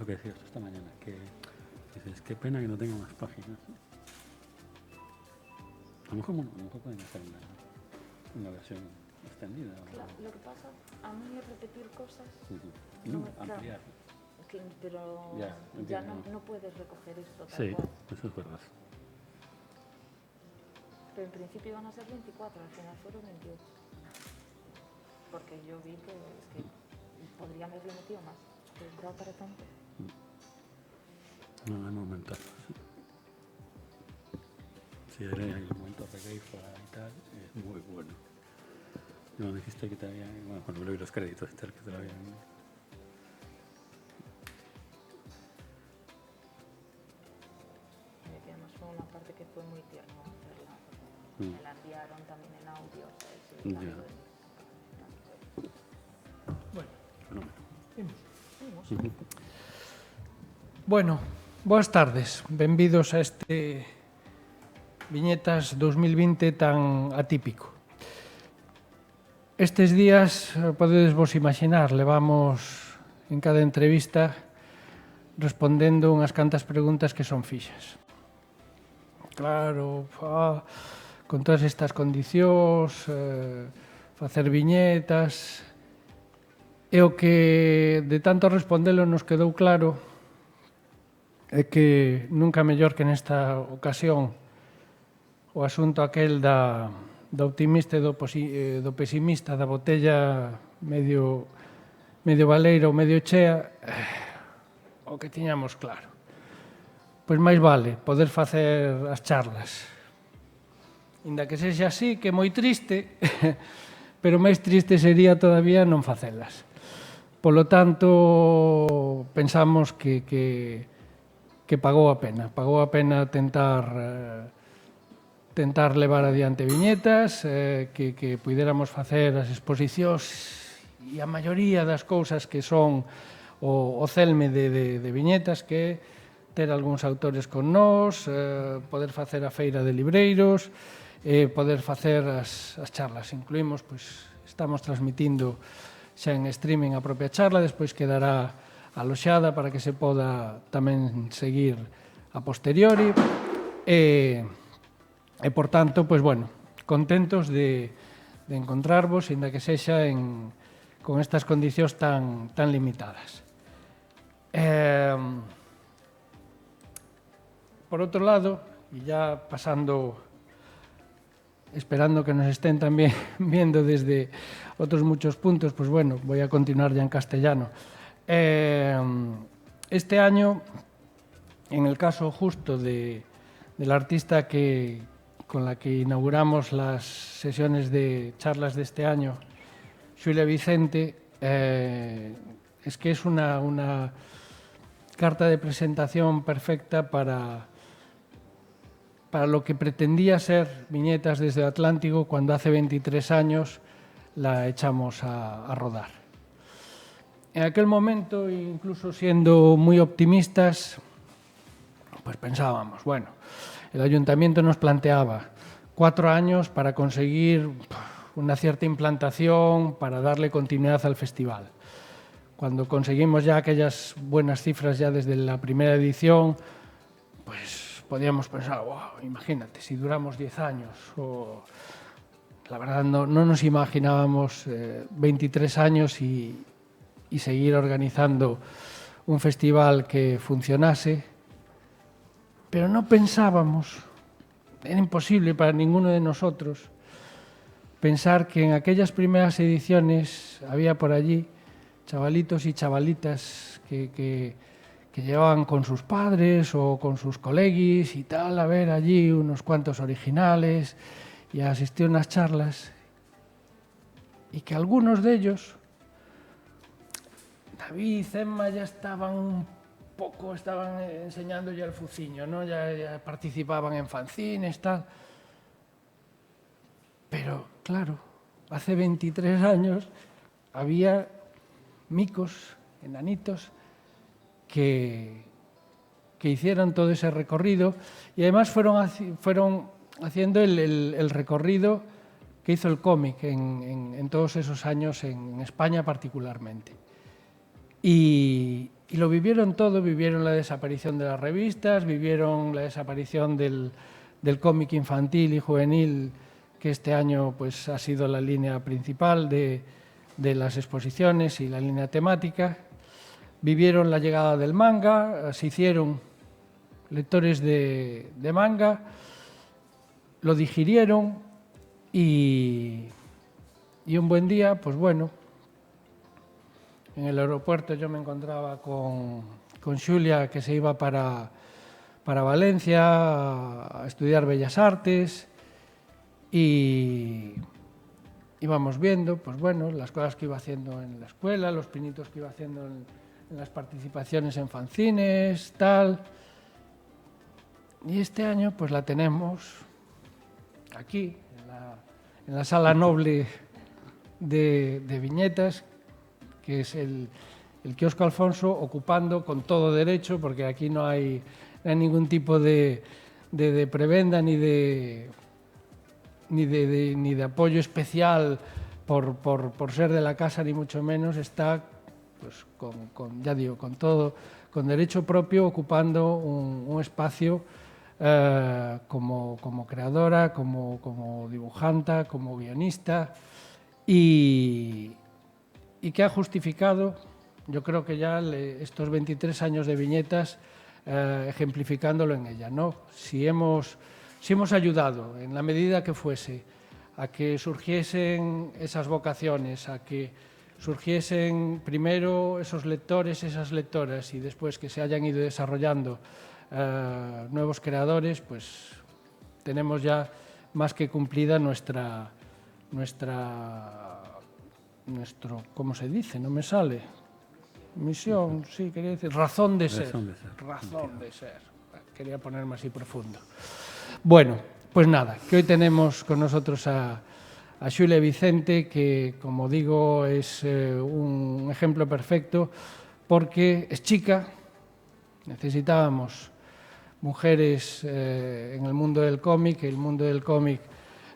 lo que decías esta mañana, que dices, qué pena que no tenga más páginas. A lo mejor, bueno, a lo mejor pueden hacer una versión extendida. Claro, lo que pasa, a mí es repetir cosas, No, claro, ampliar. pero Ya, ya entiendo. no puedes recoger esto tal Sí, cual. eso es verdad. Pero en principio iban a ser 24, al final fueron 28. Porque yo vi que es que podrían haberle metido más, pero da para tanto. No, han aumentado. Sí, era el momento Regueifa y tal, es muy bueno. No, dijiste que te habían, bueno, cuando lo vi los créditos y tal, que te lo habían... Y además fue una parte que fue muy tierno hacerla. Me la enviaron también en audio, o sea, sí, Ya. claro. Bueno, Fenómeno. Vimos. bueno, boas tardes. Benvidos a este Viñetas 2020 tan atípico. Estes días, podedes vos imaginar, levamos en cada entrevista respondendo unhas cantas preguntas que son fixas. Claro, con todas estas condicións, facer viñetas... E o que de tanto respondelo nos quedou claro é que nunca mellor que nesta ocasión o asunto aquel da optimista e do pesimista, da botella medio baleira ou medio chea, o que tiñamos claro. Pois máis vale poder facer as charlas. Inda que sexa así, que é moi triste, pero máis triste sería todavía non facelas. Polo tanto, pensamos que pagou a pena. Pagou a pena tentar levar adiante viñetas, que puidéramos facer as exposicións e a maioría das cousas que son o celme de viñetas, que ter algúns autores con nós, poder facer a feira de libreiros, poder facer as charlas. Incluímos, pois, estamos transmitindo xa en streaming a propia charla, despois quedará aloxada para que se poda tamén seguir a posteriori. E por tanto, pois bueno, contentos de encontrarvos, inda que sexa con estas condicións tan limitadas. Por outro lado, e ya pasando, esperando que nos estén tamén viendo desde otros muchos puntos, pues bueno, voy a continuar ya en castellano. Este año, en el caso justo del artista con la que inauguramos las sesiones de charlas de este año, Xulia Vicente, es que es una carta de presentación perfecta para lo que pretendía ser Viñetas desde el Atlántico cuando hace 23 años la echamos a rodar. En aquel momento, incluso siendo muy optimistas, pues pensábamos, bueno, el ayuntamiento nos planteaba 4 años para conseguir una cierta implantación, para darle continuidad al festival. Cuando conseguimos ya aquellas buenas cifras ya desde la primera edición, pues podíamos pensar, wow, imagínate, si duramos 10 años o... La verdad no nos imaginábamos 23 años y seguir organizando un festival que funcionase, pero no pensábamos, era imposible para ninguno de nosotros, pensar que en aquellas primeras ediciones había por allí chavalitos y chavalitas que llevaban con sus padres o con sus coleguis y tal, a ver allí unos cuantos originales, y asistí a unas charlas y que algunos de ellos, David y Emma, ya estaban un poco, estaban enseñando ya el fuciño, ¿no? Ya participaban en fanzines, tal. Pero, claro, hace 23 años había micos, enanitos, que hicieron todo ese recorrido y además fueron haciendo el recorrido que hizo el cómic en todos esos años en España particularmente. Y lo vivieron todo, vivieron la desaparición de las revistas, vivieron la desaparición del cómic infantil y juvenil, que este año pues, ha sido la línea principal de las exposiciones y la línea temática. Vivieron la llegada del manga, se hicieron lectores de manga, lo digirieron y un buen día, pues bueno, en el aeropuerto yo me encontraba con Xulia, que se iba para Valencia a estudiar Bellas Artes, y íbamos viendo, pues bueno, las cosas que iba haciendo en la escuela, los pinitos que iba haciendo en las participaciones en fanzines, tal. Y este año pues la tenemos aquí, en la sala noble de viñetas, que es el kiosco Alfonso, ocupando con todo derecho, porque aquí no hay ningún tipo de prebenda ni de apoyo especial por ser de la casa, ni mucho menos. Está pues, ya digo, con todo, con derecho propio, ocupando un espacio como creadora, como dibujanta, como guionista, y que ha justificado, yo creo que ya estos 23 años de viñetas, ejemplificándolo en ella, ¿no? Si hemos ayudado, en la medida que fuese, a que surgiesen esas vocaciones, a que surgiesen primero esos lectores, esas lectoras, y después que se hayan ido desarrollando nuevos creadores, pues tenemos ya más que cumplida nuestro, ¿cómo se dice? No me sale. Misión, sí, quería decir, razón de ser. Razón de ser. Quería ponerme así profundo. Bueno, pues nada, que hoy tenemos con nosotros a Xulia Vicente, que, como digo, es un ejemplo perfecto, porque es chica. Necesitábamos mujeres en el mundo del cómic,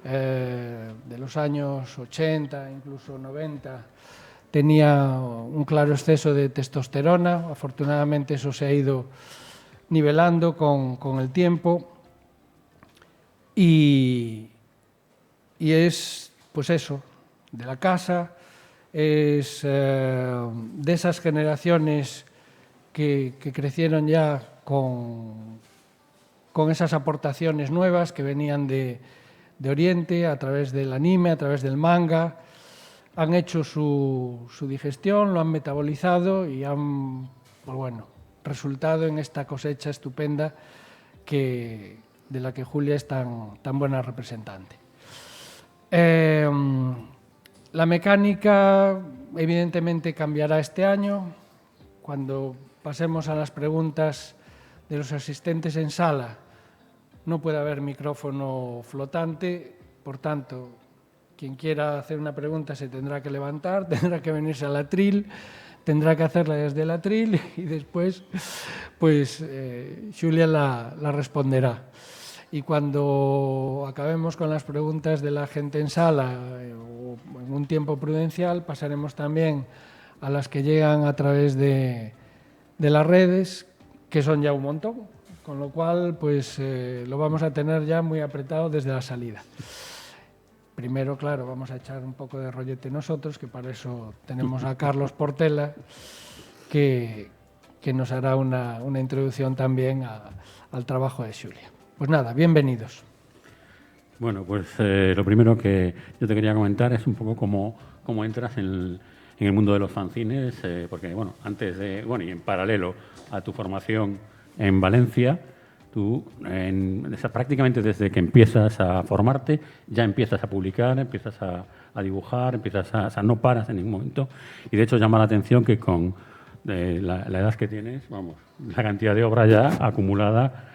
de los años 80, incluso 90, tenía un claro exceso de testosterona. Afortunadamente eso se ha ido nivelando con el tiempo, y es, pues eso, de la casa, es de esas generaciones que crecieron ya con esas aportaciones nuevas que venían de Oriente, a través del anime, a través del manga. Han hecho su digestión, lo han metabolizado y han, pues bueno, resultado en esta cosecha estupenda de la que Xulia es tan buena representante. La mecánica evidentemente cambiará este año. Cuando pasemos a las preguntas de los asistentes en sala, no puede haber micrófono flotante, por tanto, quien quiera hacer una pregunta se tendrá que levantar, tendrá que venirse al atril, tendrá que hacerla desde el atril, y después pues Xulia la responderá. Y cuando acabemos con las preguntas de la gente en sala, o en un tiempo prudencial, pasaremos también a las que llegan a través de las redes, que son ya un montón, con lo cual pues lo vamos a tener ya muy apretado desde la salida. Primero, claro, vamos a echar un poco de rollete nosotros, que para eso tenemos a Carlos Portela, que nos hará una introducción también al trabajo de Xulia. Pues nada, bienvenidos. Bueno, pues lo primero que yo te quería comentar es un poco cómo entras en el mundo de los fanzines, porque, bueno, antes de, bueno, y en paralelo a tu formación en Valencia, tú prácticamente desde que empiezas a formarte, ya empiezas a publicar, empiezas a dibujar, no paras en ningún momento. Y de hecho llama la atención que con la edad que tienes, vamos, la cantidad de obra ya acumulada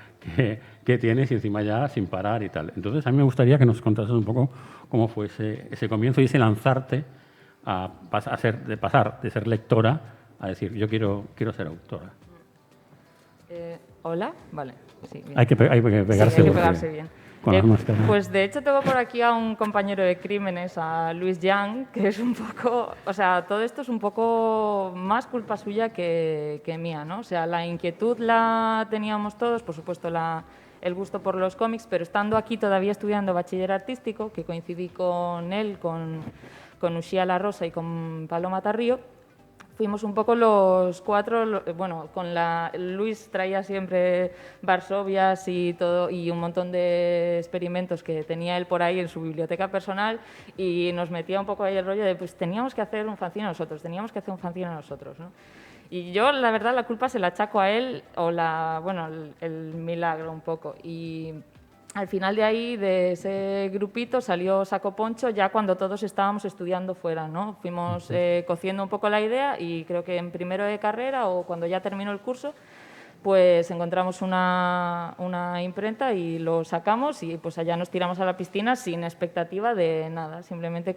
que tienes, y encima ya sin parar y tal. Entonces a mí me gustaría que nos contases un poco cómo fue ese comienzo y ese lanzarte de pasar de ser lectora a decir, yo quiero ser autora. Hola, vale. Sí, bien. Hay que pegarse, sí, hay que pegarse bien. con las máscaras. Pues de hecho tengo por aquí a un compañero de crímenes, a Luis Yang, que es un poco, o sea, todo esto es un poco más culpa suya que mía, ¿no? O sea, la inquietud la teníamos todos, por supuesto el gusto por los cómics, pero estando aquí todavía estudiando bachiller artístico, que coincidí con él, con Uxía La Rosa y con Paloma Tarrío, fuimos un poco los cuatro, bueno, Luis traía siempre Varsovias y todo, y un montón de experimentos que tenía él por ahí en su biblioteca personal, y nos metía un poco ahí el rollo de, pues teníamos que hacer un fanzine nosotros, ¿no? Y yo, la verdad, la culpa se la achaco a él, o el milagro un poco. Y al final de ahí, de ese grupito, salió Saco Poncho ya cuando todos estábamos estudiando fuera, ¿no? Fuimos cociendo un poco la idea y creo que en primero de carrera o cuando ya terminó el curso, pues encontramos una imprenta y lo sacamos y pues allá nos tiramos a la piscina sin expectativa de nada, simplemente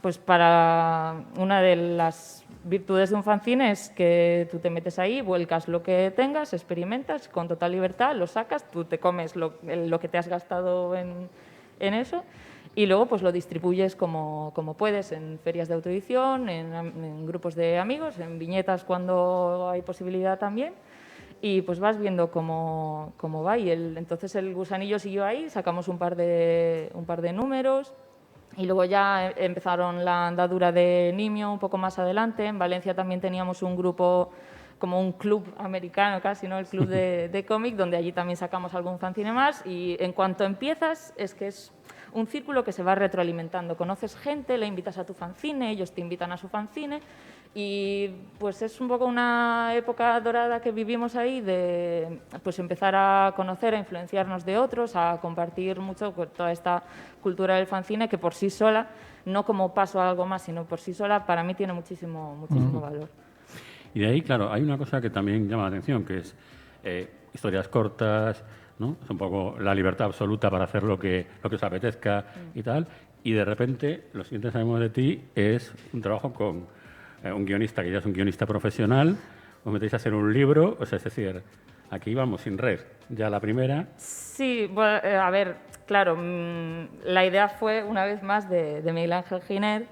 pues para una de las virtudes de un fanzine es que tú te metes ahí, vuelcas lo que tengas, experimentas con total libertad, lo sacas, tú te comes lo que te has gastado en eso y luego pues lo distribuyes como puedes en ferias de autoedición, en grupos de amigos, en viñetas cuando hay posibilidad también. Y pues vas viendo cómo va. Y entonces el gusanillo siguió ahí, sacamos un par de números. Y luego ya empezaron la andadura de Nimio un poco más adelante. En Valencia también teníamos un grupo, como un club americano casi, ¿no? El club de cómic, donde allí también sacamos algún fanzine más. Y en cuanto empiezas, es que es un círculo que se va retroalimentando. Conoces gente, le invitas a tu fanzine, ellos te invitan a su fanzine. Y pues es un poco una época dorada que vivimos ahí de pues empezar a conocer, a influenciarnos de otros, a compartir mucho toda esta cultura del fanzine que por sí sola, no como paso a algo más, sino por sí sola, para mí tiene muchísimo valor. Y de ahí, claro, hay una cosa que también llama la atención, que es historias cortas, ¿no? Es un poco la libertad absoluta para hacer lo que os apetezca y tal. Y de repente, lo siguiente que sabemos de ti es un trabajo con un guionista que ya es un guionista profesional, os metéis a hacer un libro, o sea, es decir, aquí vamos sin red, ya la primera. Sí, bueno, a ver, claro, la idea fue una vez más de Miguel Ángel Giner,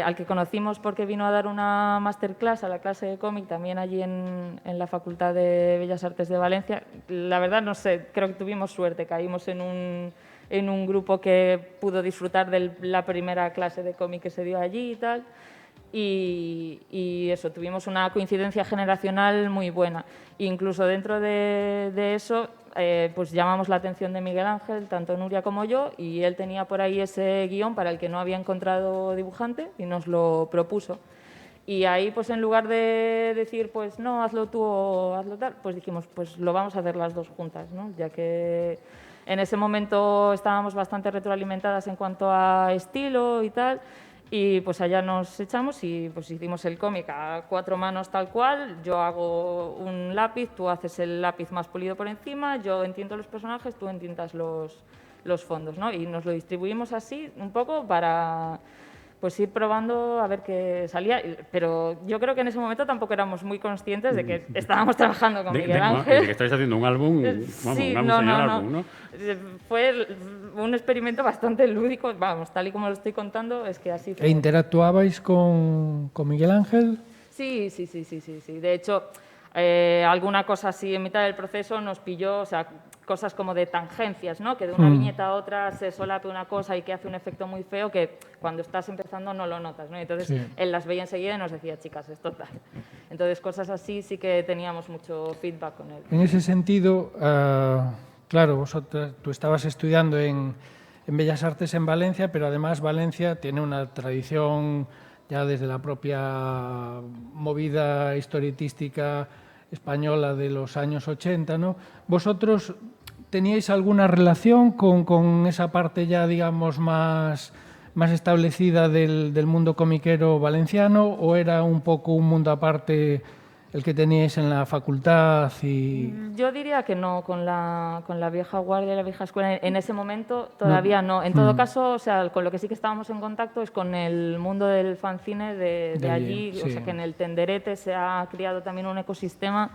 al que conocimos porque vino a dar una masterclass a la clase de cómic también allí en la Facultad de Bellas Artes de Valencia. La verdad, no sé, creo que tuvimos suerte, caímos en un grupo que pudo disfrutar de la primera clase de cómic que se dio allí y tal. Y eso, tuvimos una coincidencia generacional muy buena. Incluso dentro de eso, pues llamamos la atención de Miguel Ángel, tanto Nuria como yo, y él tenía por ahí ese guión para el que no había encontrado dibujante y nos lo propuso. Y ahí, pues en lugar de decir, pues no, hazlo tú o hazlo tal, pues dijimos, pues lo vamos a hacer las dos juntas, ¿no? Ya que en ese momento estábamos bastante retroalimentadas en cuanto a estilo y tal. Y pues allá nos echamos y pues hicimos el cómic a 4 manos tal cual. Yo hago un lápiz, tú haces el lápiz más pulido por encima, yo entiendo los personajes, tú entiendas los fondos, ¿no? Y nos lo distribuimos así un poco para pues ir probando a ver qué salía. Pero yo creo que en ese momento tampoco éramos muy conscientes de que estábamos trabajando con Miguel Ángel. De que estáis haciendo un álbum, vamos, sí, un álbum, ¿no? Fue un experimento bastante lúdico, vamos, tal y como lo estoy contando, es que así fue. ¿E interactuabais con Miguel Ángel? Sí. De hecho, alguna cosa así en mitad del proceso nos pilló, o sea, cosas como de tangencias, ¿no? Que de una viñeta a otra se solape una cosa y que hace un efecto muy feo que cuando estás empezando no lo notas, ¿no? Entonces él las veía enseguida y nos decía, chicas, esto tal. Entonces cosas así sí que teníamos mucho feedback con él. En ese sentido, claro, tú estabas estudiando en Bellas Artes en Valencia, pero además Valencia tiene una tradición ya desde la propia movida historietística española de los años 80, ¿no? ¿Vosotros teníais alguna relación con esa parte ya, digamos, más establecida del mundo comiquero valenciano o era un poco un mundo aparte el que teníais en la facultad? Yo diría que no, con la vieja guardia y la vieja escuela, en ese momento todavía no. En todo caso, o sea, con lo que sí que estábamos en contacto es con el mundo del fanzine de allí, sí. O sea, que en el Tenderete se ha creado también un ecosistema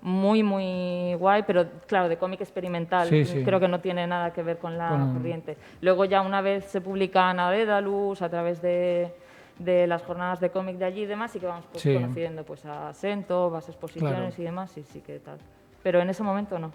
muy, muy guay, pero claro, de cómic experimental. Sí, sí. Creo que no tiene nada que ver con la corriente. Luego ya una vez se publica Ana Dédalus a través de las jornadas de cómic de allí y demás, y que vamos pues, Sí. conociendo pues, a Sento, vas a exposiciones Claro. y demás, y sí que tal. Pero en ese momento no.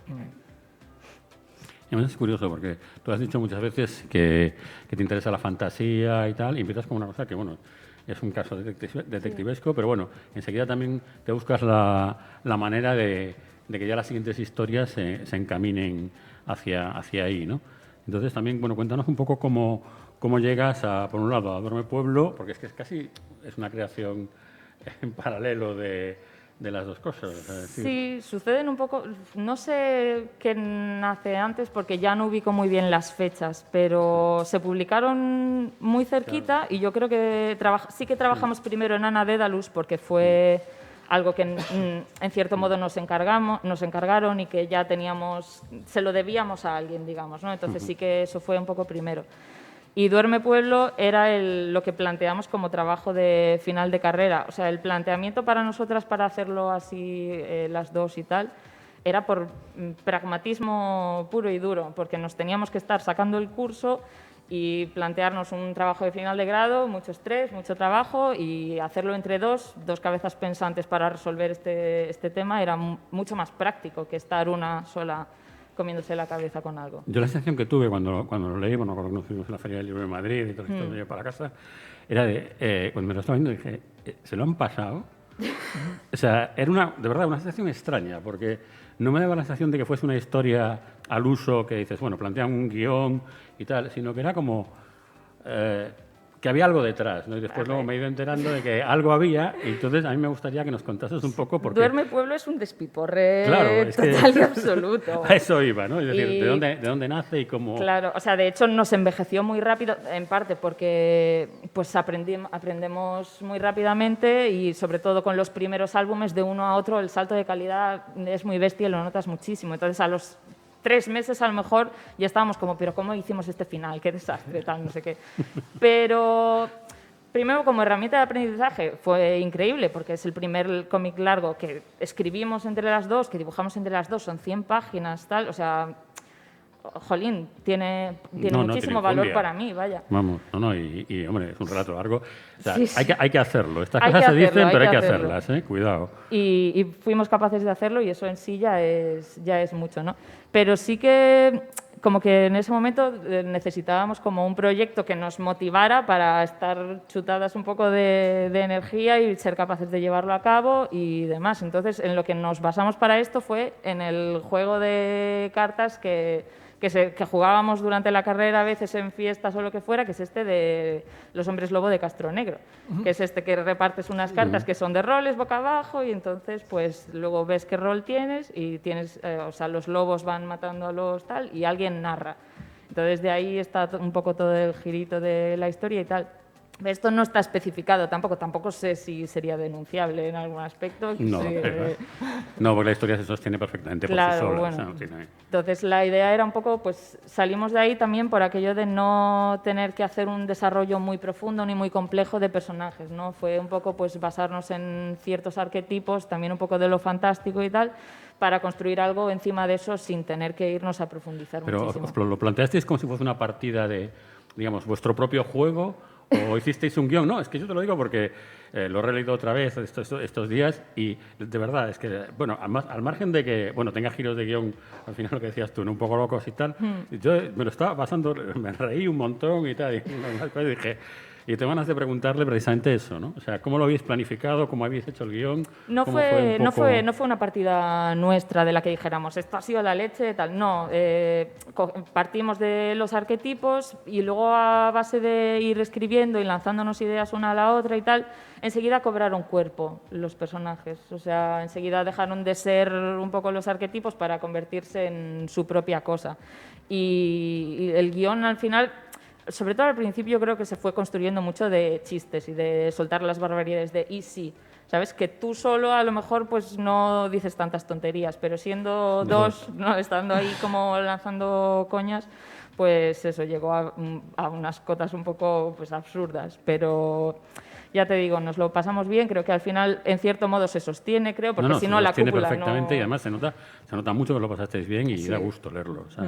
Y además es curioso porque tú has dicho muchas veces que te interesa la fantasía y tal, y empiezas con una cosa que, bueno, es un caso detectivesco, pero bueno, enseguida también te buscas la manera de que ya las siguientes historias se encaminen hacia ahí, ¿no? Entonces también, bueno, cuéntanos un poco cómo llegas, por un lado, a Duerme Pueblo, porque es que es una creación en paralelo de las dos cosas. Es decir, Sí, suceden un poco, no sé qué nace antes porque ya no ubico muy bien las fechas, pero se publicaron muy cerquita y yo creo que sí que trabajamos primero en Ana Dédalus porque fue algo que en cierto modo nos encargaron y que ya se lo debíamos a alguien, digamos, ¿no? Entonces sí que eso fue un poco primero. Y Duerme Pueblo era lo que planteamos como trabajo de final de carrera. O sea, el planteamiento para nosotras para hacerlo así las dos y tal era por pragmatismo puro y duro, porque nos teníamos que estar sacando el curso y plantearnos un trabajo de final de grado, mucho estrés, mucho trabajo, y hacerlo entre dos cabezas pensantes para resolver este tema era mucho más práctico que estar una sola comiéndose la cabeza con algo. yo la sensación que tuve cuando lo leí, bueno, cuando nos fuimos en la Feria del Libro de Madrid y todo esto, me para casa, era cuando me lo estaba viendo dije, ¿se lo han pasado? O sea, era de verdad una sensación extraña, porque no me daba la sensación de que fuese una historia al uso que dices, bueno, plantean un guión y tal, sino que era como que había algo detrás, ¿no? Y después luego me he ido enterando de que algo había, y entonces a mí me gustaría que nos contases un poco porque... Duerme Pueblo es un despiporre Claro, total y absoluto. A eso iba, ¿no? Es decir, ¿de dónde nace y cómo...? Claro, o sea, de hecho nos envejeció muy rápido, en parte porque pues aprendemos muy rápidamente y sobre todo con los primeros álbumes de uno a otro el salto de calidad es muy bestia y lo notas muchísimo. Entonces a los 3 meses a lo mejor ya estábamos como, pero ¿cómo hicimos este final? Qué desastre, tal, no sé qué. Pero primero como herramienta de aprendizaje fue increíble porque es el primer cómic largo que escribimos entre las dos, que dibujamos entre las dos, son 100 páginas, tal, o sea, jolín, tiene muchísimo valor para mí, vaya. Vamos, y hombre, es un relato largo. O sea, Sí. hay que hacerlo. Estas cosas se dicen, pero hay que hacerlo. hacerlas, cuidado. Y fuimos capaces de hacerlo y eso en sí ya es mucho, ¿no? Pero sí que como que en ese momento necesitábamos como un proyecto que nos motivara para estar chutadas un poco de energía y ser capaces de llevarlo a cabo y demás. Entonces, en lo que nos basamos para esto fue en el juego de cartas que jugábamos durante la carrera, a veces en fiestas o lo que fuera, que es este de Los Hombres Lobo de Castro Negro, que es este que repartes unas cartas que son de roles boca abajo y entonces pues luego ves qué rol tienes y tienes, o sea, los lobos van matando a los tal y alguien narra. Entonces de ahí está un poco todo el girito de la historia y tal. Esto no está especificado tampoco sé si sería denunciable en algún aspecto. No, no, porque la historia se sostiene perfectamente claro, por sí sola. bueno. O sea, no tiene... Entonces la idea era un poco, pues salimos de ahí también por aquello de no tener que hacer un desarrollo muy profundo ni muy complejo de personajes, ¿no? Fue un poco pues basarnos en ciertos arquetipos, también un poco de lo fantástico y tal, para construir algo encima de eso sin tener que irnos a profundizar muchísimo. Pero lo planteasteis como si fuese una partida de, digamos, vuestro propio juego. ¿O hicisteis un guión? No, es que yo te lo digo porque lo he releído otra vez estos días y de verdad es que, bueno, al margen de que, bueno, tenga giros de guión, al final lo que decías tú, ¿no? Un poco locos y tal, yo me lo estaba pasando, me reí un montón y tal, y dije, y tengo ganas de preguntarle precisamente eso, ¿no? O sea, ¿cómo lo habéis planificado? ¿Cómo habéis hecho el guión? No fue una partida nuestra de la que dijéramos, esto ha sido la leche, tal. No, partimos de los arquetipos y luego a base de ir escribiendo y lanzándonos ideas una a la otra y tal, enseguida cobraron cuerpo los personajes. O sea, enseguida dejaron de ser un poco los arquetipos para convertirse en su propia cosa. Y el guión al final... Sobre todo al principio creo que se fue construyendo mucho de chistes y de soltar las barbaridades de y sí, ¿sabes? Que tú solo a lo mejor pues no dices tantas tonterías, pero siendo dos, ¿no? Estando ahí como lanzando coñas, pues eso, llegó a unas cotas un poco pues absurdas, pero ya te digo, nos lo pasamos bien, creo que al final en cierto modo se sostiene, creo, porque si no se la sostiene cúpula perfectamente no... y además se nota mucho que lo pasasteis bien y Sí. da gusto leerlo. O sea,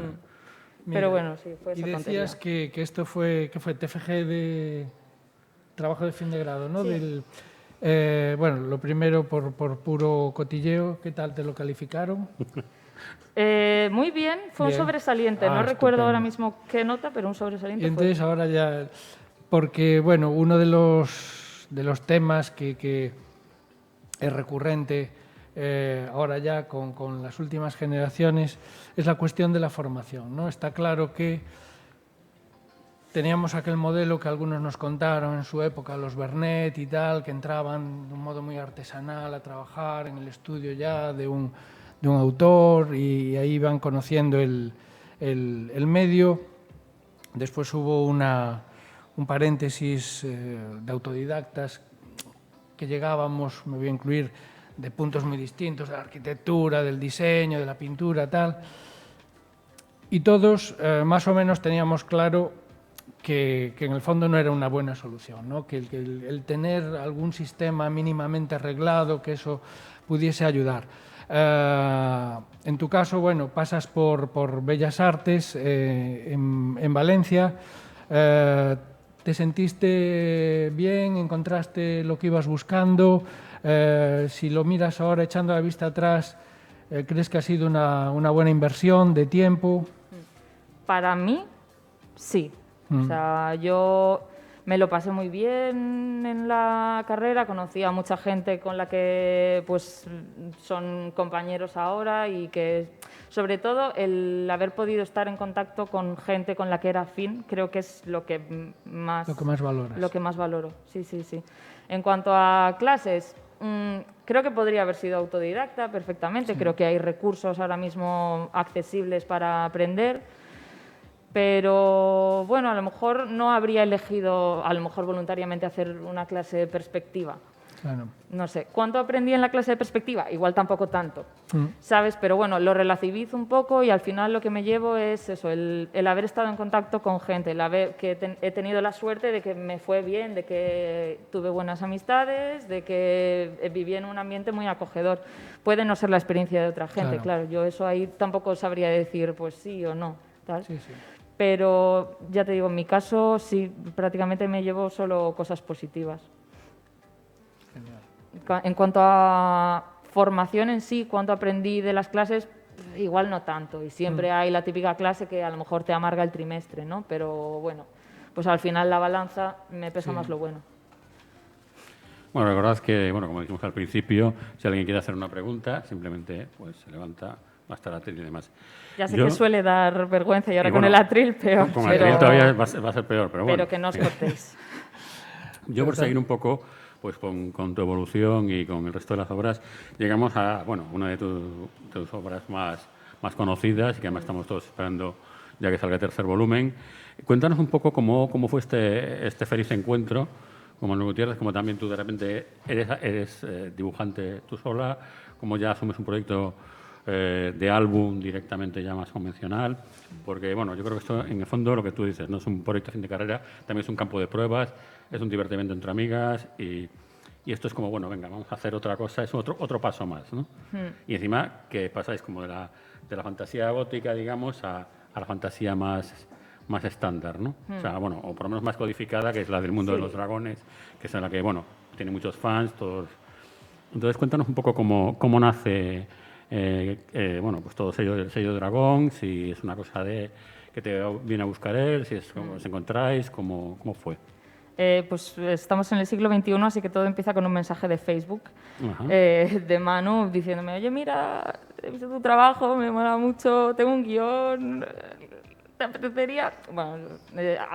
Mira, Pero bueno, sí, fue y esa decías tontería. que esto fue, ¿qué fue? TFG de trabajo de fin de grado, ¿no? Sí. Bueno, lo primero por puro cotilleo, ¿qué tal te lo calificaron? Muy bien, fue un Bien. sobresaliente. Ah, No recuerdo ahora estupendo. mismo qué nota, pero un Y sobresaliente fue. entonces ahora ya, porque bueno, uno de los temas que es recurrente ahora ya con las últimas generaciones es la cuestión de la formación, ¿no? Está claro que teníamos aquel modelo que algunos nos contaron en su época, los Bernet y tal, que entraban de un modo muy artesanal a trabajar en el estudio ya de un autor y ahí iban conociendo el medio. Después hubo un paréntesis de autodidactas que llegábamos, me voy a incluir, de puntos muy distintos, de la arquitectura, del diseño, de la pintura, tal. Y todos más o menos teníamos claro que en el fondo no era una buena solución, ¿no? Que el tener algún sistema mínimamente arreglado, que eso pudiese ayudar. En tu caso, bueno, pasas por Bellas Artes en Valencia. ¿Te sentiste bien? ¿Encontraste lo que ibas buscando? Si lo miras ahora echando la vista atrás, ¿crees que ha sido una buena inversión de tiempo? Para mí, sí. O sea, yo me lo pasé muy bien en la carrera, conocí a mucha gente con la que pues son compañeros ahora y que sobre todo el haber podido estar en contacto con gente con la que era afín, creo que es lo que más valoras. Lo que más valoro, sí, sí, sí. En cuanto a clases, creo que podría haber sido autodidacta perfectamente, creo que hay recursos ahora mismo accesibles para aprender. Pero bueno, a lo mejor no habría elegido, a lo mejor voluntariamente, hacer una clase de perspectiva. Claro. No sé, ¿cuánto aprendí en la clase de perspectiva? Igual tampoco tanto, ¿sabes? Pero bueno, lo relativizo un poco y al final lo que me llevo es eso, el haber estado en contacto con gente, he tenido la suerte de que me fue bien, de que tuve buenas amistades, de que viví en un ambiente muy acogedor. Puede no ser la experiencia de otra gente, claro. Yo eso ahí tampoco sabría decir pues sí o no, tal. Sí, sí. Pero ya te digo, en mi caso sí, prácticamente me llevo solo cosas positivas. Genial. En cuanto a formación en sí, cuánto aprendí de las clases, igual no tanto. Y siempre hay la típica clase que a lo mejor te amarga el trimestre, ¿no? Pero bueno, pues al final la balanza me pesa más lo bueno. bueno, recordad que, bueno, como dijimos al principio, si alguien quiere hacer una pregunta, simplemente pues se levanta, va a estar atril y demás. Ya sé que suele dar vergüenza y ahora con bueno, el atril peor. Con el atril todavía va a ser peor, pero bueno. Pero que no os cortéis. Yo por seguir un poco pues con tu evolución y con el resto de las obras, llegamos a bueno, una de tus obras más conocidas y que además estamos todos esperando ya que salga el tercer volumen. Cuéntanos un poco cómo fue este feliz encuentro con Manuel Gutiérrez, como también tú de repente eres dibujante tú sola, como ya asumes un proyecto de álbum directamente ya más convencional, porque bueno, yo creo que esto en el fondo lo que tú dices, no es un proyecto a fin de carrera, también es un campo de pruebas, es un divertimento entre amigas y esto es como, bueno, venga, vamos a hacer otra cosa, es otro paso más, ¿no? Y encima que pasáis como de la fantasía gótica, digamos, a la fantasía más estándar, ¿no? O sea, bueno, o por lo menos más codificada, que es la del mundo de los dragones, que es en la que, bueno, tiene muchos fans, todos. Entonces, cuéntanos un poco cómo nace, bueno, pues todo el sello dragón, si es una cosa que te viene a buscar él, si es como os encontráis, cómo fue. Pues estamos en el siglo XXI, así que todo empieza con un mensaje de Facebook de Manu diciéndome, oye, mira, he visto tu trabajo, me mola mucho, tengo un guión, ¿te apetecería? Bueno,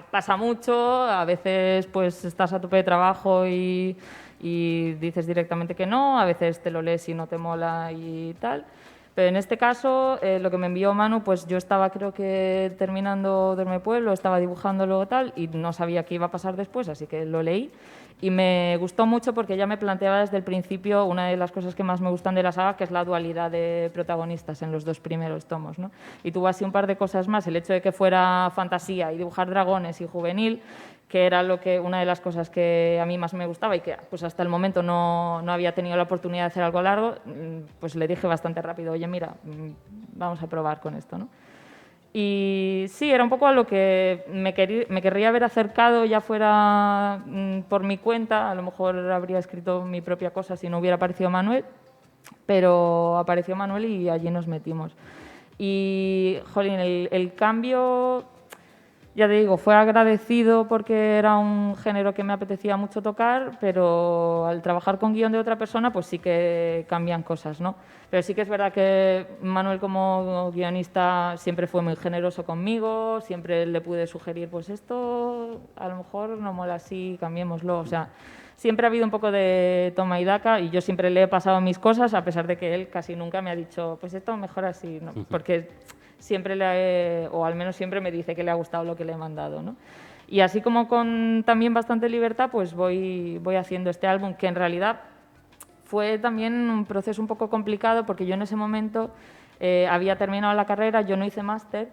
pasa mucho, a veces pues estás a tope de trabajo y dices directamente que no, a veces te lo lees y no te mola y tal. Pero en este caso, lo que me envió Manu, pues yo estaba creo que terminando Duerme Pueblo, estaba dibujándolo tal y no sabía qué iba a pasar después, así que lo leí Y me gustó mucho porque ya me planteaba desde el principio una de las cosas que más me gustan de la saga, que es la dualidad de protagonistas en los 2 primeros tomos, ¿no? Y tuvo así un par de cosas más, el hecho de que fuera fantasía y dibujar dragones y juvenil, que era una de las cosas que a mí más me gustaba y que pues hasta el momento no había tenido la oportunidad de hacer algo largo, pues le dije bastante rápido, oye, mira, vamos a probar con esto, ¿no? Y sí, era un poco a lo que me querría haber acercado, ya fuera por mi cuenta, a lo mejor habría escrito mi propia cosa si no hubiera aparecido Manuel, pero apareció Manuel y allí nos metimos. Y, jolín, el cambio, ya te digo, fue agradecido porque era un género que me apetecía mucho tocar, pero al trabajar con guión de otra persona, pues sí que cambian cosas, ¿no? Pero sí que es verdad que Manuel como guionista siempre fue muy generoso conmigo, siempre le pude sugerir, pues esto a lo mejor no mola así, cambiémoslo, o sea, siempre ha habido un poco de toma y daca y yo siempre le he pasado mis cosas, a pesar de que él casi nunca me ha dicho, pues esto mejor así, ¿no? Porque siempre o al menos siempre me dice que le ha gustado lo que le he mandado, ¿no? Y así como con también bastante libertad, pues voy haciendo este álbum, que en realidad fue también un proceso un poco complicado porque yo en ese momento había terminado la carrera, yo no hice máster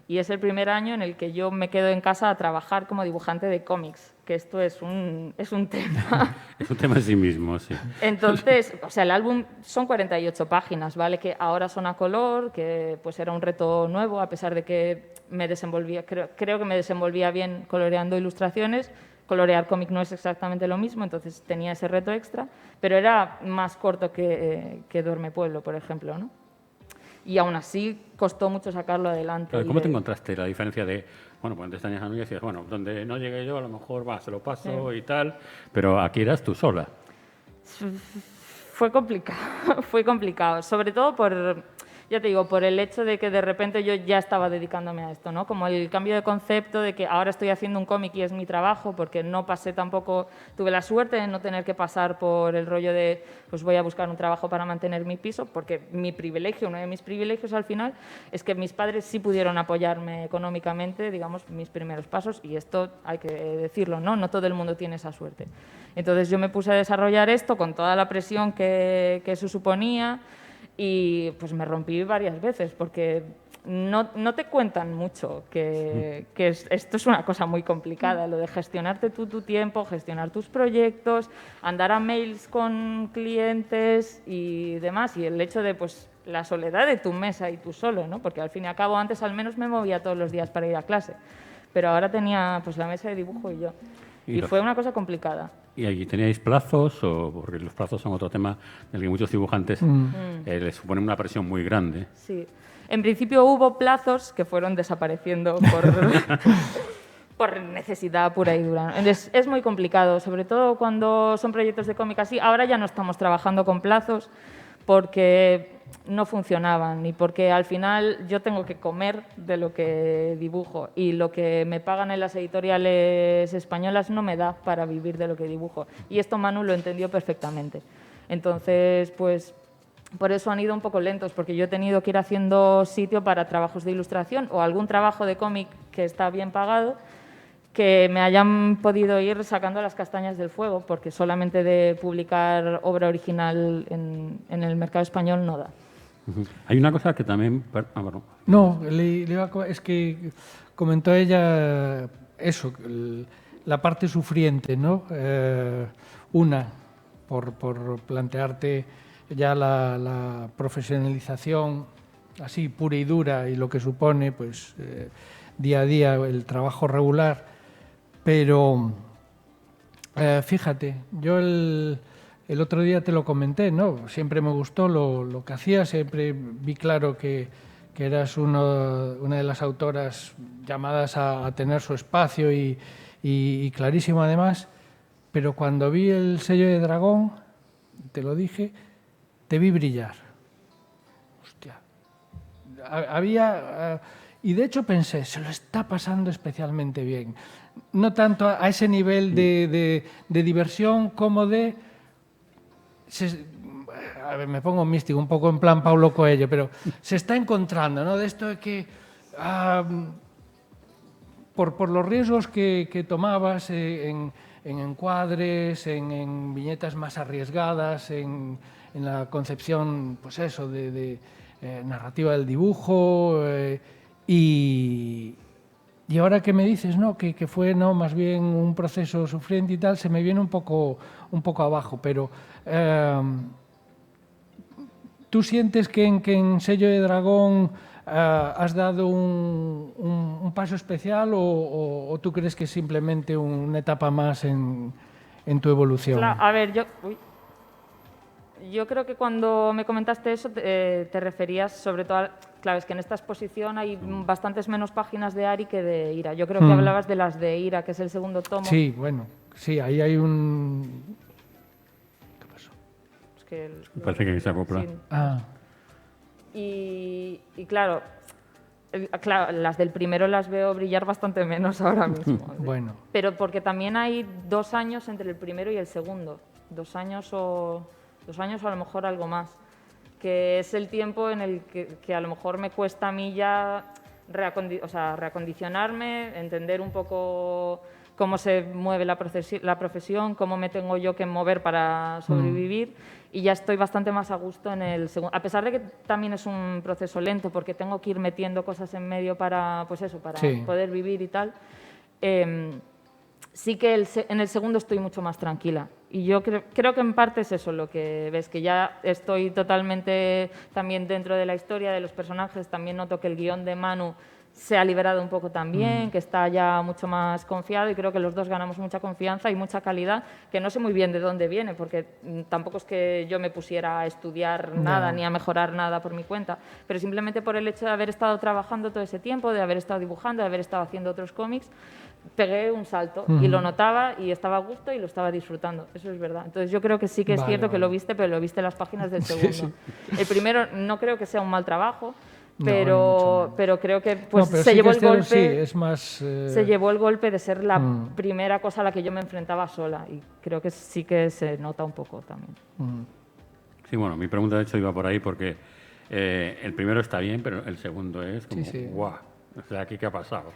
y es el primer año en el que yo me quedo en casa a trabajar como dibujante de cómics, que esto es un tema. Es un tema en sí mismo, sí. Entonces, o sea, el álbum son 48 páginas, ¿vale? Que ahora son a color, que pues era un reto nuevo, a pesar de que me desenvolvía, creo que me desenvolvía bien coloreando ilustraciones. Colorear cómic no es exactamente lo mismo, entonces tenía ese reto extra, pero era más corto que Duerme Pueblo, por ejemplo, ¿no? Y aún así costó mucho sacarlo adelante. ¿Cómo te encontraste la diferencia de, bueno, pues antes tenías a mí y decías, bueno, donde no llegué yo a lo mejor se lo paso y tal, pero aquí eras tú sola? Fue complicado, fue complicado, sobre todo ya te digo, por el hecho de que de repente yo ya estaba dedicándome a esto, ¿no? Como el cambio de concepto de que ahora estoy haciendo un cómic y es mi trabajo, porque no pasé tampoco, tuve la suerte de no tener que pasar por el rollo de, pues voy a buscar un trabajo para mantener mi piso, porque mi privilegio, uno de mis privilegios al final, es que mis padres sí pudieron apoyarme económicamente, digamos, mis primeros pasos, y esto hay que decirlo, ¿no? No todo el mundo tiene esa suerte. Entonces yo me puse a desarrollar esto con toda la presión que eso suponía, y pues me rompí varias veces porque no te cuentan mucho que esto es una cosa muy complicada, lo de gestionarte tú tu tiempo, gestionar tus proyectos, andar a mails con clientes y demás, y el hecho de pues la soledad de tu mesa y tú solo, ¿no? Porque al fin y al cabo antes al menos me movía todos los días para ir a clase, pero ahora tenía pues la mesa de dibujo y yo. Y fue una cosa complicada. ¿Y allí teníais plazos? Porque los plazos son otro tema del que muchos dibujantes les suponen una presión muy grande. Sí. En principio hubo plazos que fueron desapareciendo por necesidad pura y dura. Es muy complicado, sobre todo cuando son proyectos de cómic así. Ahora ya no estamos trabajando con plazos porque no funcionaban y porque al final yo tengo que comer de lo que dibujo y lo que me pagan en las editoriales españolas no me da para vivir de lo que dibujo. Y esto Manu lo entendió perfectamente. Entonces, pues por eso han ido un poco lentos, porque yo he tenido que ir haciendo sitio para trabajos de ilustración o algún trabajo de cómic que está bien pagado, que me hayan podido ir sacando las castañas del fuego, porque solamente de publicar obra original en el mercado español no da. Hay una cosa que también... bueno. No, es que comentó ella eso, la parte sufriente, ¿no? Una, por plantearte ya la profesionalización así pura y dura y lo que supone, pues, día a día el trabajo regular. Pero fíjate, yo el otro día te lo comenté, ¿no? Siempre me gustó lo que hacías, siempre vi claro que eras una de las autoras llamadas a tener su espacio y clarísimo además, pero cuando vi el sello de Dragón, te lo dije, te vi brillar. Hostia. Y de hecho pensé, se lo está pasando especialmente bien. No tanto a ese nivel de diversión como de... a ver, me pongo místico, un poco en plan Paulo Coelho, pero se está encontrando, ¿no? De esto de que por los riesgos que tomabas en en encuadres, en viñetas más arriesgadas, en la concepción, pues eso, de narrativa del dibujo. Y ahora que me dices, ¿no?, que fue, ¿no?, más bien un proceso sufriente y tal, se me viene un poco abajo, pero ¿tú sientes que en Sello de Dragón has dado un paso especial o tú crees que es simplemente una etapa más en tu evolución? Claro, a ver, yo creo que cuando me comentaste eso te referías sobre todo claro, es que en esta exposición hay bastantes menos páginas de Ari que de Ira. Yo creo que hablabas de las de Ira, que es el segundo tomo. Sí, bueno, sí, ahí hay un... ¿Qué pasó? Es que Parece que se acopla. Sí. Ah, Y claro, las del primero las veo brillar bastante menos ahora mismo. bueno. Pero porque también hay 2 años entre el primero y el segundo. 2 años o a lo mejor algo más. Que es el tiempo en el que a lo mejor me cuesta a mí ya reacondicionarme, entender un poco cómo se mueve la profesión, cómo me tengo yo que mover para sobrevivir. Y ya estoy bastante más a gusto en el segundo. A pesar de que también es un proceso lento, porque tengo que ir metiendo cosas en medio para, pues eso, para poder vivir y tal. Sí que en el segundo estoy mucho más tranquila. Y yo creo que en parte es eso lo que ves, que ya estoy totalmente también dentro de la historia, de los personajes. También noto que el guión de Manu se ha liberado un poco también, que está ya mucho más confiado y creo que los dos ganamos mucha confianza y mucha calidad, que no sé muy bien de dónde viene, porque tampoco es que yo me pusiera a estudiar nada ni a mejorar nada por mi cuenta, pero simplemente por el hecho de haber estado trabajando todo ese tiempo, de haber estado dibujando, de haber estado haciendo otros cómics, pegué un salto y lo notaba y estaba a gusto y lo estaba disfrutando, eso es verdad. Entonces yo creo que sí que es cierto que lo viste, pero lo viste en las páginas del segundo. El primero no creo que sea un mal trabajo, pero creo que pues, se llevó el golpe. Sí, es más, se llevó el golpe de ser la primera cosa a la que yo me enfrentaba sola y creo que sí que se nota un poco también. Sí, bueno, mi pregunta de hecho iba por ahí porque el primero está bien, pero el segundo es como, ¡guau! O sea, ¿aquí qué ha pasado?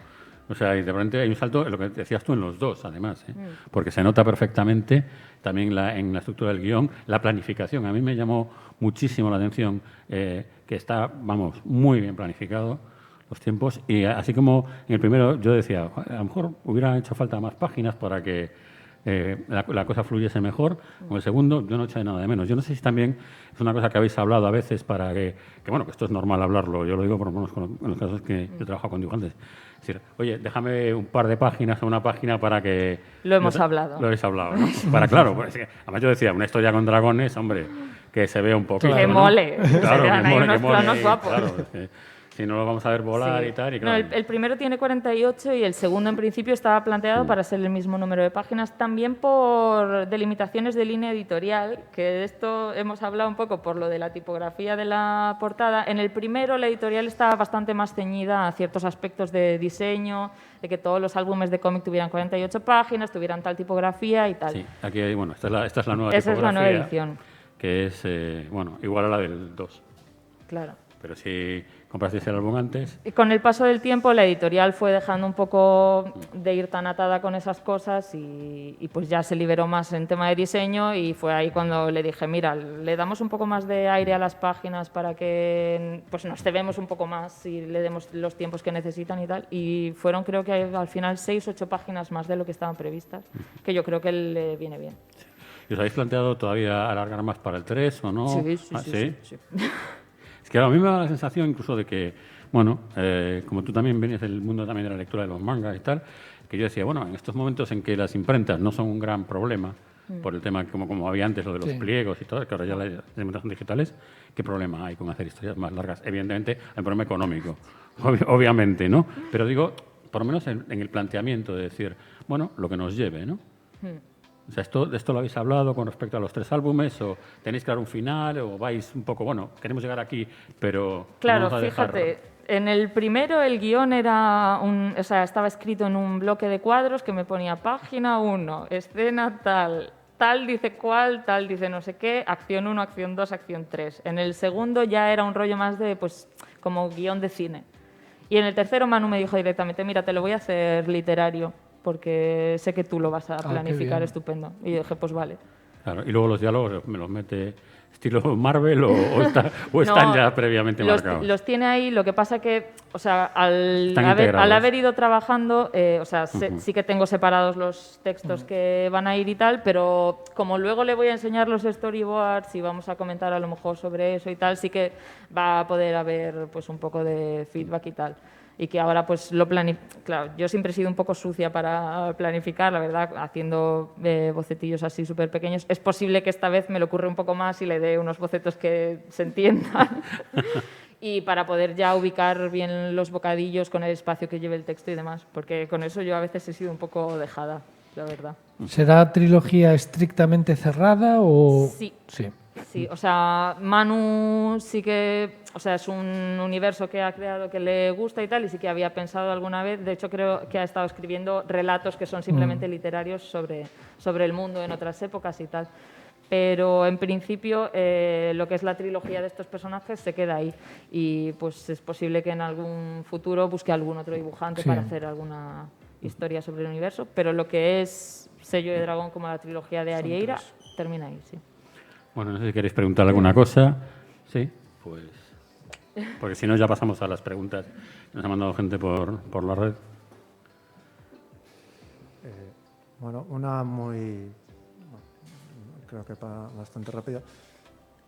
O sea, y de repente hay un salto, lo que decías tú, en los dos, además, porque se nota perfectamente también en la estructura del guión, la planificación. A mí me llamó muchísimo la atención que está, vamos, muy bien planificado los tiempos. Y así como en el primero yo decía, a lo mejor hubiera hecho falta más páginas para que la cosa fluyese mejor. Con el segundo yo no eché nada de menos. Yo no sé si también es una cosa que habéis hablado a veces para que bueno, que esto es normal hablarlo, yo lo digo por lo menos en los casos que yo trabajo con dibujantes. Es decir, oye, déjame un par de páginas o una página para que... Lo hemos hablado. Lo habéis hablado, ¿no? Para, claro, pues, además yo decía, una historia con dragones, hombre, que se vea un poquito, que ¿no? mole. Claro, que mole, unos planos guapos. Claro, si no lo vamos a ver volar y tal. Y claro. No, el primero tiene 48 y el segundo en principio estaba planteado para ser el mismo número de páginas, también por delimitaciones de línea editorial, que de esto hemos hablado un poco por lo de la tipografía de la portada. En el primero la editorial estaba bastante más ceñida a ciertos aspectos de diseño, de que todos los álbumes de cómic tuvieran 48 páginas, tuvieran tal tipografía y tal. Sí, aquí hay, bueno, esta es la nueva Esa tipografía. es la nueva edición. Que es, bueno, igual a la del 2. Claro. Pero si comprasteis el álbum antes... Y con el paso del tiempo la editorial fue dejando un poco de ir tan atada con esas cosas y pues ya se liberó más en tema de diseño y fue ahí cuando le dije, mira, le damos un poco más de aire a las páginas para que pues nos cebemos un poco más y le demos los tiempos que necesitan y tal. Y fueron creo que al final 6 o 8 páginas más de lo que estaban previstas, que yo creo que le viene bien. Sí. ¿Y os habéis planteado todavía alargar más para el 3 o no? Sí. Es que a mí me da la sensación incluso de que, bueno, como tú también venías del mundo también de la lectura de los mangas y tal, que yo decía, bueno, en estos momentos en que las imprentas no son un gran problema, por el tema como había antes, lo de los pliegos y todo, que ahora ya las imprentas son digitales, ¿qué problema hay con hacer historias más largas? Evidentemente hay un problema económico, obviamente, ¿no? Pero digo, por lo menos en el planteamiento de decir, bueno, lo que nos lleve, ¿no? O sea, ¿esto lo habéis hablado con respecto a los 3 álbumes o tenéis que dar un final o vais un poco, bueno, queremos llegar aquí, pero... Claro, fíjate, en el primero el guión era estaba escrito en un bloque de cuadros que me ponía página 1, escena tal dice cuál, tal dice no sé qué, acción 1, acción 2, acción 3. En el segundo ya era un rollo más de, pues, como guión de cine. Y en el tercero Manu me dijo directamente, mira, te lo voy a hacer literario, porque sé que tú lo vas a planificar bien. estupendo. Y dije, pues vale. Claro, y luego los diálogos me los mete estilo Marvel o están No, ya previamente marcados. Los tiene ahí, lo que pasa que, o sea, al Están integrados. haber ido trabajando, o sea, sí que tengo separados los textos que van a ir y tal, pero como luego le voy a enseñar los storyboards y vamos a comentar a lo mejor sobre eso y tal, sí que va a poder haber pues un poco de feedback y tal. Y que ahora pues lo claro, yo siempre he sido un poco sucia para planificar, la verdad, haciendo bocetillos así súper pequeños. Es posible que esta vez me lo ocurra un poco más y le dé unos bocetos que se entiendan. Y para poder ya ubicar bien los bocadillos con el espacio que lleve el texto y demás, porque con eso yo a veces he sido un poco dejada, la verdad. ¿Será trilogía estrictamente cerrada o...? Sí. Sí. Sí, o sea, Manu sí que, o sea, es un universo que ha creado que le gusta y tal, y sí que había pensado alguna vez, de hecho creo que ha estado escribiendo relatos que son simplemente literarios sobre el mundo en otras épocas y tal. Pero en principio lo que es la trilogía de estos personajes se queda ahí y pues es posible que en algún futuro busque algún otro dibujante para hacer alguna historia sobre el universo, pero lo que es Sello de Dragón como la trilogía de Arieira termina ahí, sí. Bueno, no sé si queréis preguntar alguna cosa. Sí, pues... Porque si no, ya pasamos a las preguntas. Nos ha mandado gente por la red. Bueno, una muy... creo que bastante rápida.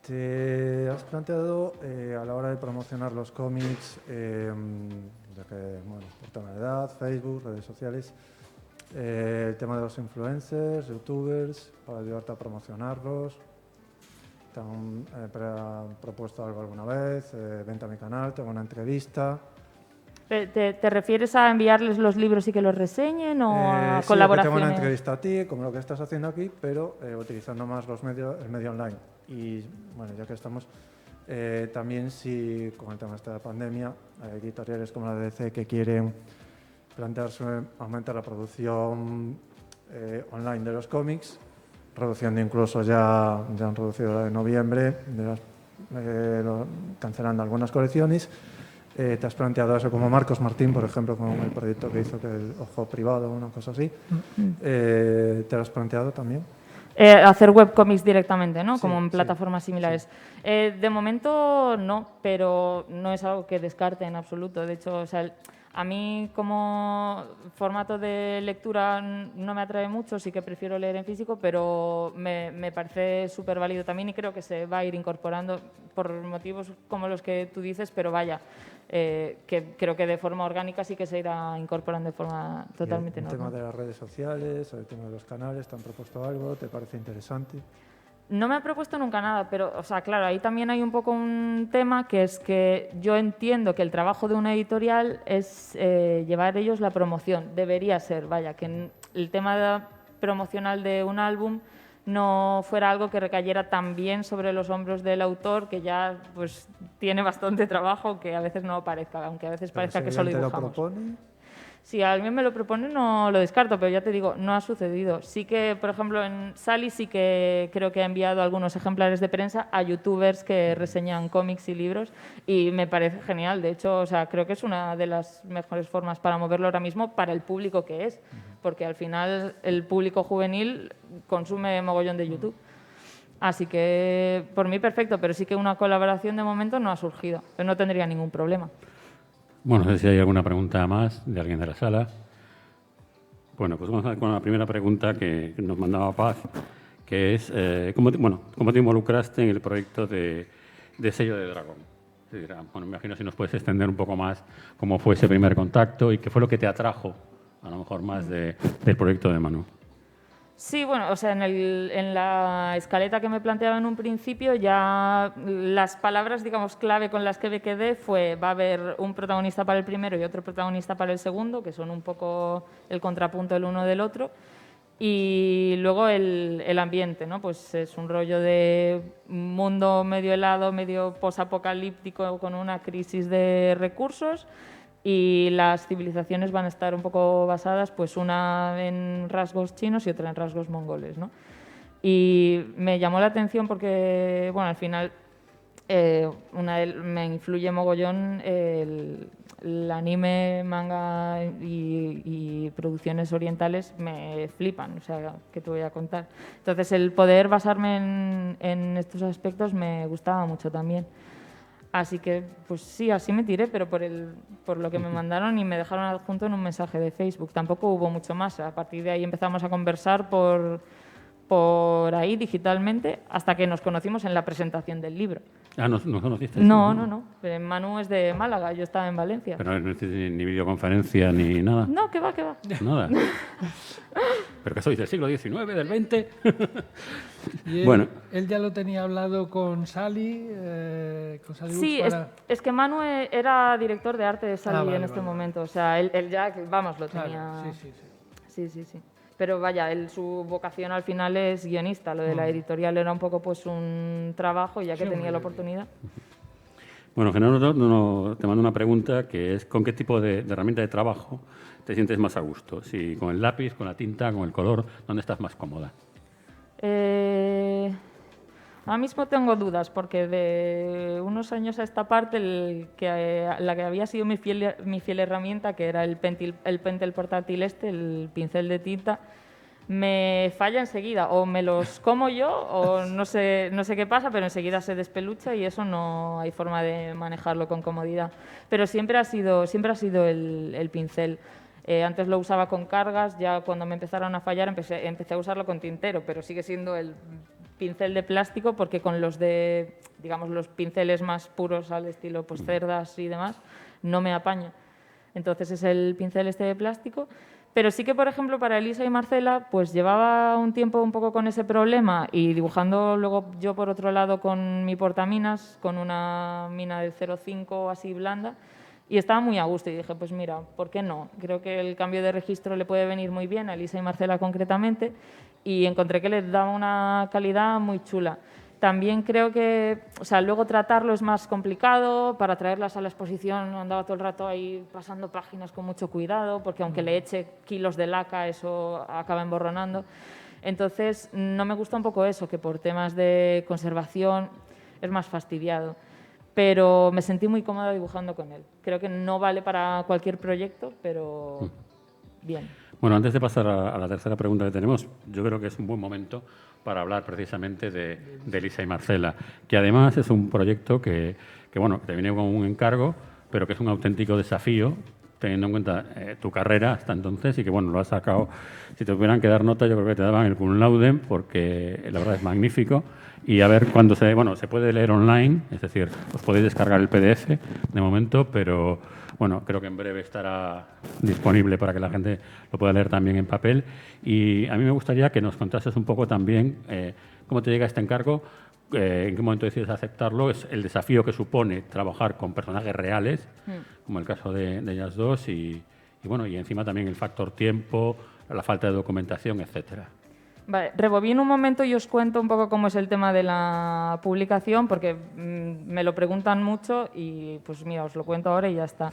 ¿Te has planteado a la hora de promocionar los cómics, ya que, bueno, por tema de edad, Facebook, redes sociales, el tema de los influencers, youtubers, para ayudarte a promocionarlos? ¿Te han propuesto algo alguna vez? Vente a mi canal, tengo una entrevista. ¿Te refieres a enviarles los libros y que los reseñen o a Sí, colaboraciones? tengo una entrevista a ti, como lo que estás haciendo aquí, pero utilizando más el medio online. Y bueno, ya que estamos, también si con el tema de la pandemia, hay editoriales como la DC que quieren plantearse aumentar la producción online de los cómics, reduciendo incluso ya han reducido la de noviembre, cancelando algunas colecciones. ¿Te has planteado eso como Marcos Martín, por ejemplo, con el proyecto que hizo que el Ojo Privado, una cosa así? ¿Te lo has planteado también? Hacer webcomics directamente, ¿no? Sí, Como en sí, plataformas similares. De momento no, pero no es algo que descarte en absoluto. De hecho, o sea, a mí como formato de lectura no me atrae mucho, sí que prefiero leer en físico, pero me parece súper válido también y creo que se va a ir incorporando por motivos como los que tú dices, pero vaya, que creo que de forma orgánica sí que se irá incorporando de forma totalmente normal. ¿El tema de las redes sociales, el tema de los canales, te han propuesto algo? ¿Te parece interesante? No me ha propuesto nunca nada, pero, o sea, claro, ahí también hay un poco un tema que es que yo entiendo que el trabajo de una editorial es llevar ellos la promoción. Debería ser, vaya, que el tema promocional de un álbum no fuera algo que recayera tan bien sobre los hombros del autor, que ya pues tiene bastante trabajo, que a veces no parezca, aunque a veces parezca que solo dibujamos. ¿Te lo propone? Si alguien me lo propone no lo descarto, pero ya te digo, no ha sucedido. Sí que, por ejemplo, en Sally sí que creo que ha enviado algunos ejemplares de prensa a youtubers que reseñan cómics y libros y me parece genial. De hecho, o sea, creo que es una de las mejores formas para moverlo ahora mismo para el público que es, porque al final el público juvenil consume mogollón de YouTube. Así que por mí perfecto, pero sí que una colaboración de momento no ha surgido, pero no tendría ningún problema. Bueno, no sé si hay alguna pregunta más de alguien de la sala. Bueno, pues vamos a ver con la primera pregunta que nos mandaba Paz, que es ¿cómo te involucraste en el proyecto de Sello de Dragón? Es decir, bueno, me imagino si nos puedes extender un poco más cómo fue ese primer contacto y qué fue lo que te atrajo, a lo mejor más del proyecto de Manu. Sí, bueno, o sea, en la escaleta que me planteaba en un principio, ya las palabras, digamos, clave con las que me quedé fue va a haber un protagonista para el primero y otro protagonista para el segundo, que son un poco el contrapunto el uno del otro, y luego el ambiente, ¿no? Pues es un rollo de mundo medio helado, medio posapocalíptico con una crisis de recursos. Y las civilizaciones van a estar un poco basadas, pues una en rasgos chinos y otra en rasgos mongoles, ¿no? Y me llamó la atención porque, bueno, al final me influye mogollón el anime, manga y producciones orientales me flipan, o sea, ¿qué te voy a contar? Entonces, el poder basarme en estos aspectos me gustaba mucho también. Así que, pues sí, así me tiré, pero por lo que me mandaron y me dejaron adjunto en un mensaje de Facebook. Tampoco hubo mucho más. A partir de ahí empezamos a conversar por ahí digitalmente hasta que nos conocimos en la presentación del libro. Ah, ¿no conociste? No. Manu es de Málaga, yo estaba en Valencia. Pero no hiciste ni videoconferencia ni nada. No, que va. Nada. ¿Pero que sois del siglo XIX, del XX? Y él, Bueno. él ya lo tenía hablado con Sally Sí, Books para... es que Manu era director de arte de Sally vale, en este vale. momento. O sea, él ya, vamos, lo Claro, tenía... sí. Pero vaya, su vocación al final es guionista. Lo de la editorial era un poco pues un trabajo, ya que tenía la oportunidad. Bueno, Genaro, te mando una pregunta que es ¿con qué tipo de herramienta de trabajo te sientes más a gusto? Si con el lápiz, con la tinta, con el color, ¿dónde estás más cómoda? Ahora mismo tengo dudas, porque de unos años a esta parte la que había sido mi fiel herramienta, que era el Pentel portátil el pincel de tinta, me falla enseguida, o me los como yo, o no sé qué pasa, pero enseguida se despelucha y eso no hay forma de manejarlo con comodidad. Pero siempre ha sido el pincel. Antes lo usaba con cargas, ya cuando me empezaron a fallar empecé a usarlo con tintero, pero sigue siendo el pincel de plástico, porque con los pinceles más puros al estilo pues, cerdas y demás, no me apaño. Entonces es el pincel de plástico. Pero sí que, por ejemplo, para Elisa y Marcela, pues llevaba un tiempo un poco con ese problema y dibujando luego yo por otro lado con mi portaminas, con una mina del 0,5 así blanda, y estaba muy a gusto y dije, pues mira, ¿por qué no? Creo que el cambio de registro le puede venir muy bien a Elisa y Marcela concretamente y encontré que les daba una calidad muy chula. También creo que, o sea, luego tratarlo es más complicado, para traerlas a la exposición andaba todo el rato ahí pasando páginas con mucho cuidado, porque aunque le eche kilos de laca, eso acaba emborronando. Entonces, no me gusta un poco eso, que por temas de conservación es más fastidiado. Pero me sentí muy cómoda dibujando con él. Creo que no vale para cualquier proyecto, pero bien. Bueno, antes de pasar a la tercera pregunta que tenemos, yo creo que es un buen momento para hablar precisamente de Elisa y Marcela, que además es un proyecto que te viene con un encargo, pero que es un auténtico desafío, teniendo en cuenta tu carrera hasta entonces y que, bueno, lo has sacado. Si te tuvieran que dar nota, yo creo que te daban el cum laude, porque la verdad es magnífico. Y a ver cuándo se puede leer online, es decir, os podéis descargar el PDF de momento, pero bueno, creo que en breve estará disponible para que la gente lo pueda leer también en papel. Y a mí me gustaría que nos contases un poco también cómo te llega este encargo, en qué momento decides aceptarlo, es el desafío que supone trabajar con personajes reales, como el caso de ellas dos, y encima también el factor tiempo, la falta de documentación, etcétera. Vale, rebobino un momento y os cuento un poco cómo es el tema de la publicación, porque me lo preguntan mucho y pues mira, os lo cuento ahora y ya está.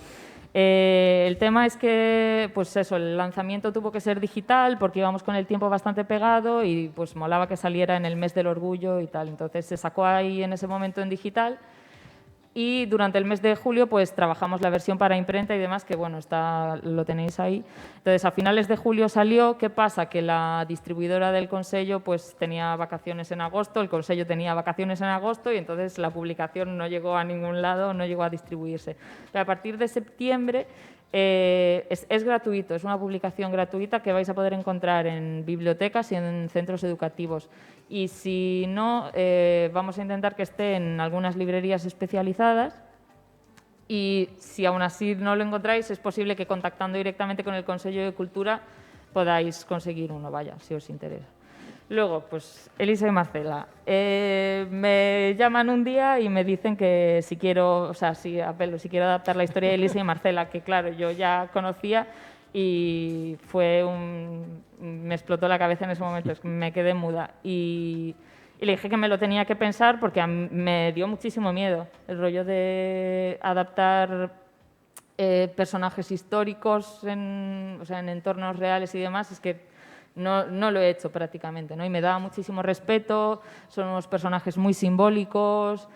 El tema es que, pues eso, el lanzamiento tuvo que ser digital porque íbamos con el tiempo bastante pegado y pues molaba que saliera en el mes del orgullo y tal. Entonces se sacó ahí en ese momento en digital. Y durante el mes de julio pues trabajamos la versión para imprenta y demás, que bueno, lo tenéis ahí. Entonces a finales de julio salió. ¿Qué pasa? Que la distribuidora del Consello pues tenía vacaciones en agosto, el Consello tenía vacaciones en agosto y entonces la publicación no llegó a ningún lado, no llegó a distribuirse. Pero a partir de septiembre es gratuito, es una publicación gratuita que vais a poder encontrar en bibliotecas y en centros educativos. Y si no, vamos a intentar que esté en algunas librerías especializadas y si aún así no lo encontráis, es posible que contactando directamente con el Consello de Cultura podáis conseguir uno, vaya, si os interesa. Luego, pues Elisa y Marcela. Me llaman un día y me dicen que si quiero adaptar la historia de Elisa y Marcela, que claro, yo ya conocía y me explotó la cabeza en ese momento, me quedé muda. Y le dije que me lo tenía que pensar porque me dio muchísimo miedo el rollo de adaptar personajes históricos en entornos reales y demás. Es que no lo he hecho prácticamente, ¿no? Y me daba muchísimo respeto, son unos personajes muy simbólicos.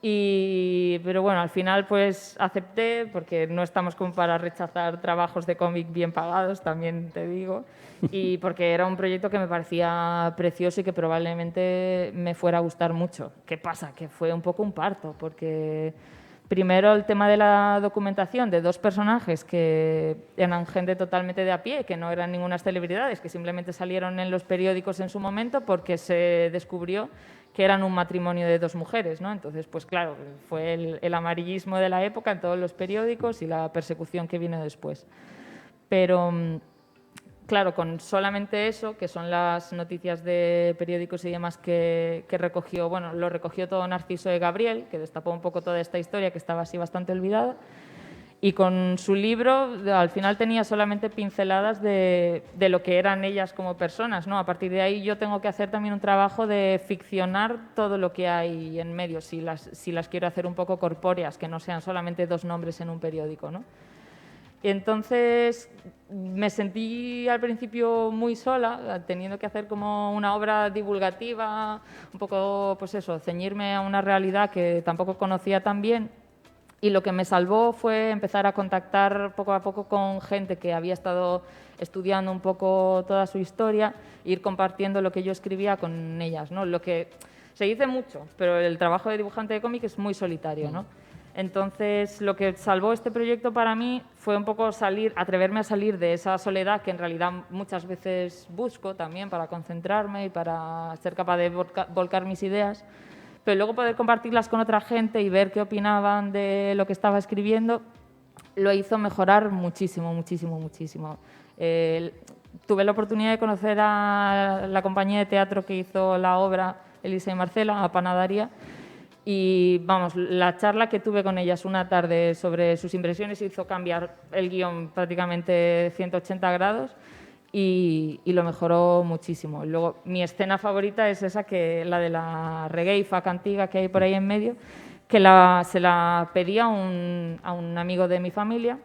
Pero bueno, al final pues acepté, porque no estamos como para rechazar trabajos de cómic bien pagados, también te digo, y porque era un proyecto que me parecía precioso y que probablemente me fuera a gustar mucho. ¿Qué pasa? Que fue un poco un parto, porque primero el tema de la documentación de 2 personajes que eran gente totalmente de a pie, que no eran ninguna celebridades, que simplemente salieron en los periódicos en su momento porque se descubrió que eran un matrimonio de 2 mujeres, ¿no? Entonces, pues claro, fue el amarillismo de la época en todos los periódicos y la persecución que vino después. Pero claro, con solamente eso, que son las noticias de periódicos y demás que recogió, bueno, lo recogió todo Narciso de Gabriel, que destapó un poco toda esta historia que estaba así bastante olvidada, y con su libro al final tenía solamente pinceladas de lo que eran ellas como personas, ¿no? A partir de ahí yo tengo que hacer también un trabajo de ficcionar todo lo que hay en medio, si las quiero hacer un poco corpóreas, que no sean solamente 2 nombres en un periódico, ¿no? Y entonces me sentí al principio muy sola, teniendo que hacer como una obra divulgativa, un poco, pues eso, ceñirme a una realidad que tampoco conocía tan bien. Y lo que me salvó fue empezar a contactar poco a poco con gente que había estado estudiando un poco toda su historia e ir compartiendo lo que yo escribía con ellas, ¿no? Lo que se dice mucho, pero el trabajo de dibujante de cómic es muy solitario, ¿no? Entonces, lo que salvó este proyecto para mí fue un poco atreverme a salir de esa soledad que en realidad muchas veces busco también para concentrarme y para ser capaz de volcar mis ideas, pero luego poder compartirlas con otra gente y ver qué opinaban de lo que estaba escribiendo, lo hizo mejorar muchísimo, muchísimo, muchísimo. Tuve la oportunidad de conocer a la compañía de teatro que hizo la obra, Elisa y Marcela, a Panadaria, y vamos, la charla que tuve con ellas una tarde sobre sus impresiones hizo cambiar el guión prácticamente 180 grados. Y lo mejoró muchísimo. Luego, mi escena favorita es esa, la de la regueifa cantiga que hay por ahí en medio, que se la pedí a un amigo de mi familia,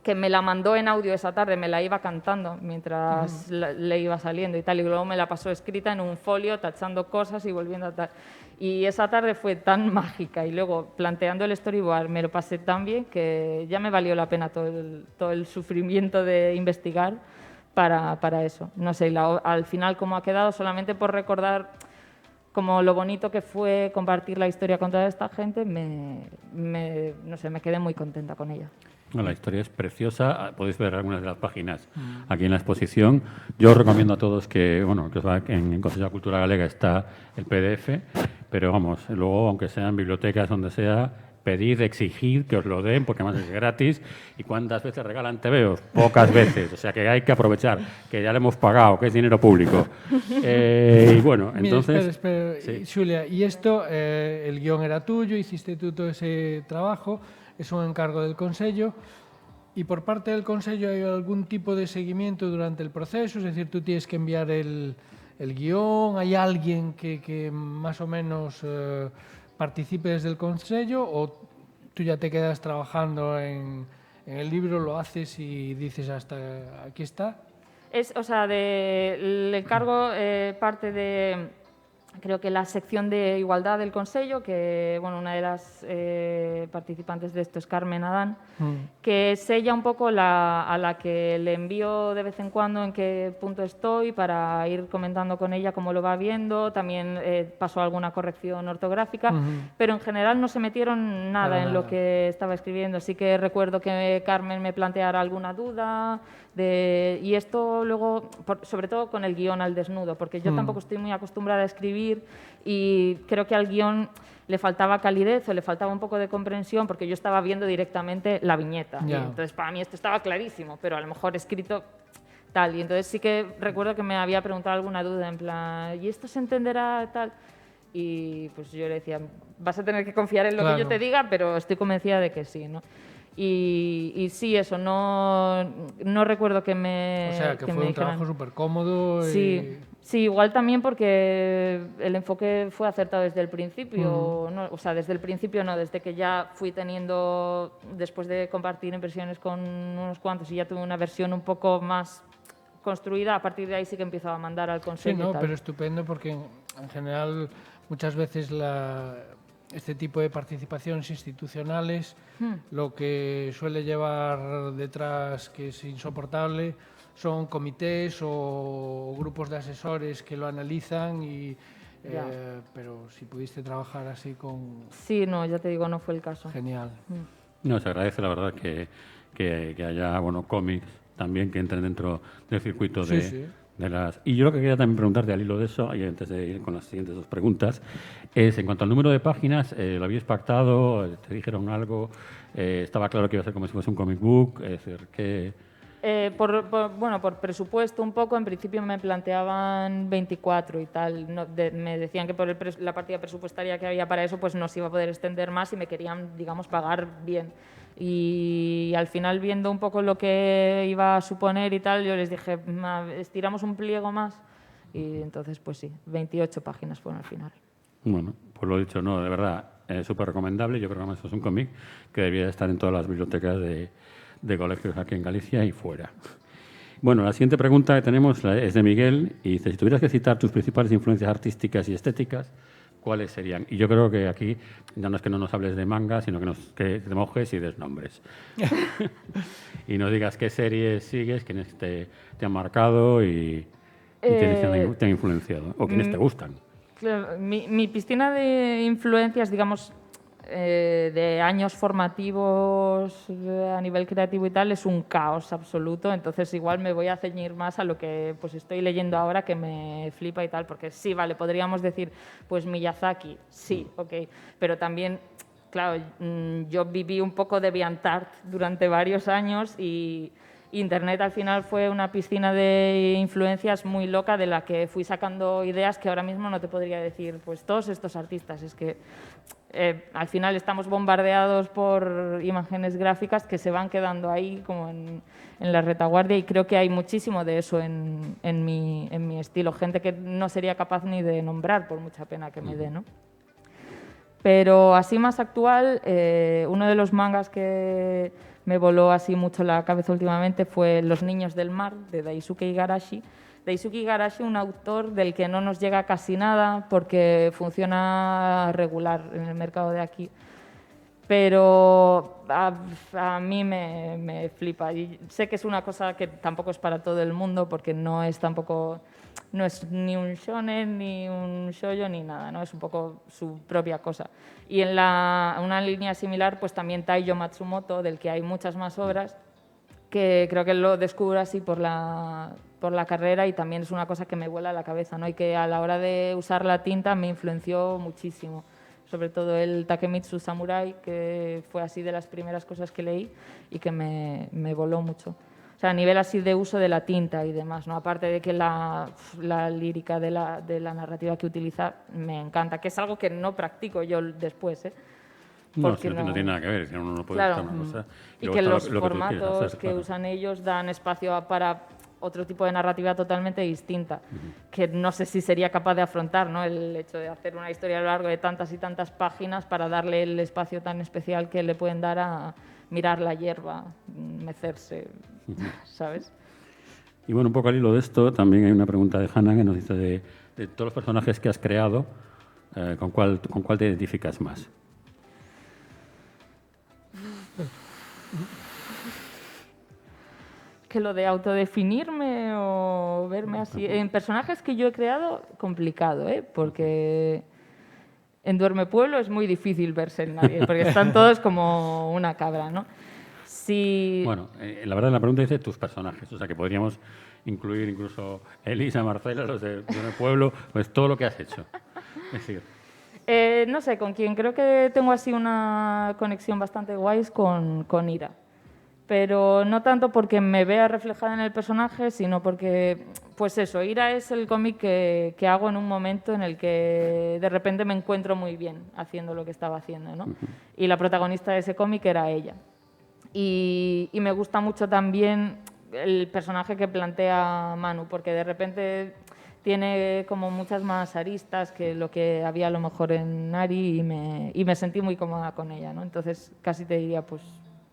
que me la mandó en audio esa tarde, me la iba cantando mientras le iba saliendo y tal, y luego me la pasó escrita en un folio, tachando cosas y volviendo a tal. Y esa tarde fue tan mágica, y luego planteando el storyboard me lo pasé tan bien que ya me valió la pena todo el sufrimiento de investigar para eso. No sé, al final cómo ha quedado, solamente por recordar como lo bonito que fue compartir la historia con toda esta gente, no sé, me quedé muy contenta con ella. La historia es preciosa, podéis ver algunas de las páginas aquí en la exposición. Yo os recomiendo a todos que en Consello de Cultura Galega está el PDF, pero vamos, luego, aunque sean en bibliotecas, donde sea, pedid, exigid que os lo den, porque además es gratis. ¿Y cuántas veces regalan tebeos? Pocas veces. O sea que hay que aprovechar, que ya le hemos pagado, que es dinero público. Y bueno, entonces... Espera, sí. Xulia, y esto, el guión era tuyo, hiciste tú todo ese trabajo, es un encargo del Consello, y por parte del Consello hay algún tipo de seguimiento durante el proceso, es decir, tú tienes que enviar el guión, ¿hay alguien que más o menos participe desde el Consello, o tú ya te quedas trabajando en el libro, lo haces y dices hasta aquí está? El encargo parte de, creo que la sección de igualdad del Consello, que bueno, una de las participantes de esto es Carmen Adán, que es ella un poco a la que le envío de vez en cuando en qué punto estoy para ir comentando con ella cómo lo va viendo. También pasó alguna corrección ortográfica, pero en general no se metieron nada en lo que estaba escribiendo. Sí que recuerdo que Carmen me planteara alguna duda, y esto luego, sobre todo con el guión al desnudo, porque yo tampoco estoy muy acostumbrada a escribir y creo que al guión le faltaba calidez o le faltaba un poco de comprensión, porque yo estaba viendo directamente la viñeta. Y entonces para mí esto estaba clarísimo, pero a lo mejor escrito tal. Y entonces sí que recuerdo que me había preguntado alguna duda en plan, ¿y esto se entenderá tal? Y pues yo le decía, vas a tener que confiar en lo que yo te diga, pero estoy convencida de que sí, ¿no? Y sí, eso, no recuerdo que me... O sea, que fue un trabajo súper cómodo. Sí, igual también porque el enfoque fue acertado desde el principio, ¿no? O sea, desde el principio no, desde que ya fui teniendo, después de compartir impresiones con unos cuantos y ya tuve una versión un poco más construida, a partir de ahí sí que empezaba a mandar al Consello. Sí, no, pero estupendo porque en general muchas veces este tipo de participaciones institucionales, lo que suele llevar detrás, que es insoportable, son comités o grupos de asesores que lo analizan pero si pudiste trabajar así con... Sí, no, ya te digo, no fue el caso. Genial. No, se agradece la verdad que haya cómics también que entren dentro del circuito de las... Y yo lo que quería también preguntarte al hilo de eso, y antes de ir con las siguientes dos preguntas, es en cuanto al número de páginas, ¿lo habíais pactado? ¿Te dijeron algo? ¿Estaba claro que iba a ser como si fuese un comic book? Es decir, que... por presupuesto un poco, en principio me planteaban 24 y tal. Me decían que por la partida presupuestaria que había para eso, pues no se iba a poder extender más y me querían, digamos, pagar bien. Y al final, viendo un poco lo que iba a suponer y tal, yo les dije, estiramos un pliego más. Y entonces, pues sí, 28 páginas fueron al final. Bueno, pues lo dicho, no, de verdad, súper recomendable. Yo creo que además esto es un cómic que debería estar en todas las bibliotecas de colegios aquí en Galicia y fuera. Bueno, la siguiente pregunta que tenemos es de Miguel y dice, si tuvieras que citar tus principales influencias artísticas y estéticas, ¿cuáles serían? Y yo creo que aquí ya no es que no nos hables de manga, sino que te mojes y des nombres. Y nos digas qué series sigues, quiénes te han marcado y quiénes te han influenciado, o quiénes te gustan. Claro, mi piscina de influencias, digamos, de años formativos a nivel creativo y tal, es un caos absoluto. Entonces igual me voy a ceñir más a lo que pues estoy leyendo ahora, que me flipa y tal, porque sí, vale, podríamos decir pues Miyazaki, sí, ok, pero también, claro, yo viví un poco de DeviantArt durante varios años y Internet al final fue una piscina de influencias muy loca de la que fui sacando ideas que ahora mismo no te podría decir, pues todos estos artistas. Es que al final estamos bombardeados por imágenes gráficas que se van quedando ahí como en la retaguardia, y creo que hay muchísimo de eso en mi estilo. Gente que no sería capaz ni de nombrar, por mucha pena que me dé, ¿no? Pero así más actual, uno de los mangas que me voló así mucho la cabeza últimamente fue Los niños del mar, de Daisuke Igarashi. Daisuke Igarashi, un autor del que no nos llega casi nada porque funciona regular en el mercado de aquí. Pero a mí me flipa. Y sé que es una cosa que tampoco es para todo el mundo, porque no es ni un shonen, ni un shoujo, ni nada, ¿no? Es un poco su propia cosa. Y en una línea similar, pues también Taiyo Matsumoto, del que hay muchas más obras, que creo que lo descubro así por la carrera, y también es una cosa que me vuela la cabeza, ¿no? Y que a la hora de usar la tinta me influenció muchísimo. Sobre todo el Takemitsu Samurai, que fue así de las primeras cosas que leí y que me voló mucho. O sea, a nivel así de uso de la tinta y demás, ¿no? Aparte de que la lírica de la narrativa que utiliza me encanta, que es algo que no practico yo después, ¿eh? No, si no tiene nada que ver, si uno no puede claro, estar una cosa. Y que los lo formatos que usan ellos dan espacio para otro tipo de narrativa totalmente distinta, que no sé si sería capaz de afrontar, ¿no? El hecho de hacer una historia a lo largo de tantas y tantas páginas para darle el espacio tan especial que le pueden dar a mirar la hierba, mecerse, ¿sabes? Y bueno, un poco al hilo de esto, también hay una pregunta de Hanna que nos dice de todos los personajes que has creado, ¿con cuál te identificas más? Que lo de autodefinirme o verme así. En personajes que yo he creado, complicado, ¿eh? Porque en Duerme Pueblo es muy difícil verse en nadie, porque están todos como una cabra, ¿no? Sí. Bueno, la verdad la pregunta dice tus personajes, o sea que podríamos incluir incluso Elisa, Marcela, los de Duerme Pueblo, pues todo lo que has hecho. Es decir, no sé, con quien creo que tengo así una conexión bastante guay es con Ira. Pero no tanto porque me vea reflejada en el personaje, sino porque, pues eso, Ira es el cómic que hago en un momento en el que de repente me encuentro muy bien haciendo lo que estaba haciendo, ¿no? Y la protagonista de ese cómic era ella. Y me gusta mucho también el personaje que plantea Manu, porque de repente tiene como muchas más aristas que lo que había a lo mejor en Nari, y me sentí muy cómoda con ella, ¿no? Entonces casi te diría, pues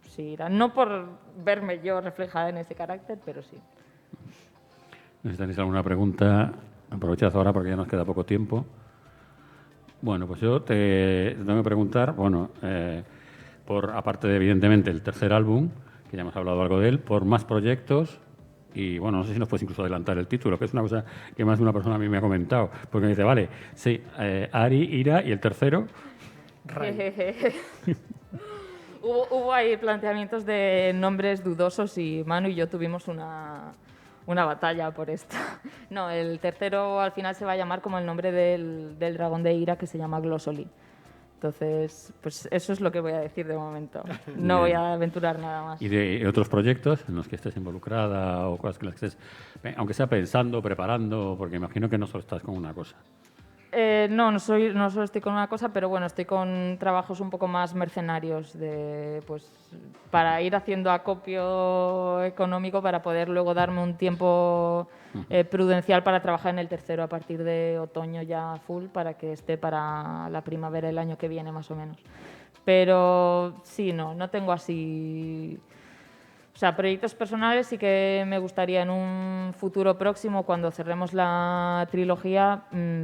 sí, no por verme yo reflejada en ese carácter, pero sí. ¿Necesitáis alguna pregunta? Aprovechad ahora porque ya nos queda poco tiempo. Bueno, pues yo te tengo que preguntar, bueno, aparte de, evidentemente, el tercer álbum, que ya hemos hablado algo de él, por más proyectos y, bueno, no sé si nos puedes incluso adelantar el título, que es una cosa que más de una persona a mí me ha comentado, porque me dice, vale, sí, Ari, Ira y el tercero. Hubo ahí planteamientos de nombres dudosos y Manu y yo tuvimos una batalla por esto. No, el tercero al final se va a llamar como el nombre del dragón de Ira, que se llama Glossoli. Entonces, pues eso es lo que voy a decir de momento. No voy a aventurar nada más. ¿Y de otros proyectos en los que estés involucrada o cosas que las que estés, aunque sea pensando, preparando, porque imagino que no solo estás con una cosa? No solo estoy con una cosa, pero bueno, estoy con trabajos un poco más mercenarios pues, para ir haciendo acopio económico para poder luego darme un tiempo prudencial para trabajar en el tercero a partir de otoño ya full para que esté para la primavera del año que viene más o menos. Pero sí, no tengo así... O sea, proyectos personales sí que me gustaría en un futuro próximo, cuando cerremos la trilogía,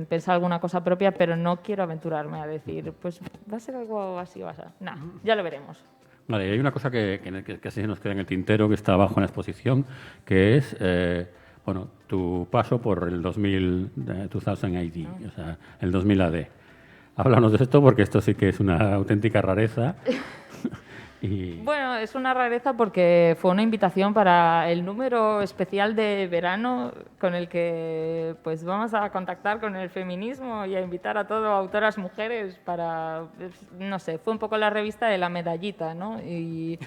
pensar alguna cosa propia, pero no quiero aventurarme a decir, pues va a ser algo así o así. No, ya lo veremos. Vale, y hay una cosa que casi se nos queda en el tintero, que está abajo en la exposición, que es bueno, tu paso por el 2000 AD, o sea, el 2000 AD. Háblanos de esto, porque esto sí que es una auténtica rareza. Bueno, es una rareza porque fue una invitación para el número especial de verano con el que pues vamos a contactar con el feminismo y a invitar a todo autoras mujeres para, no sé, fue un poco la revista de la medallita, ¿no? Y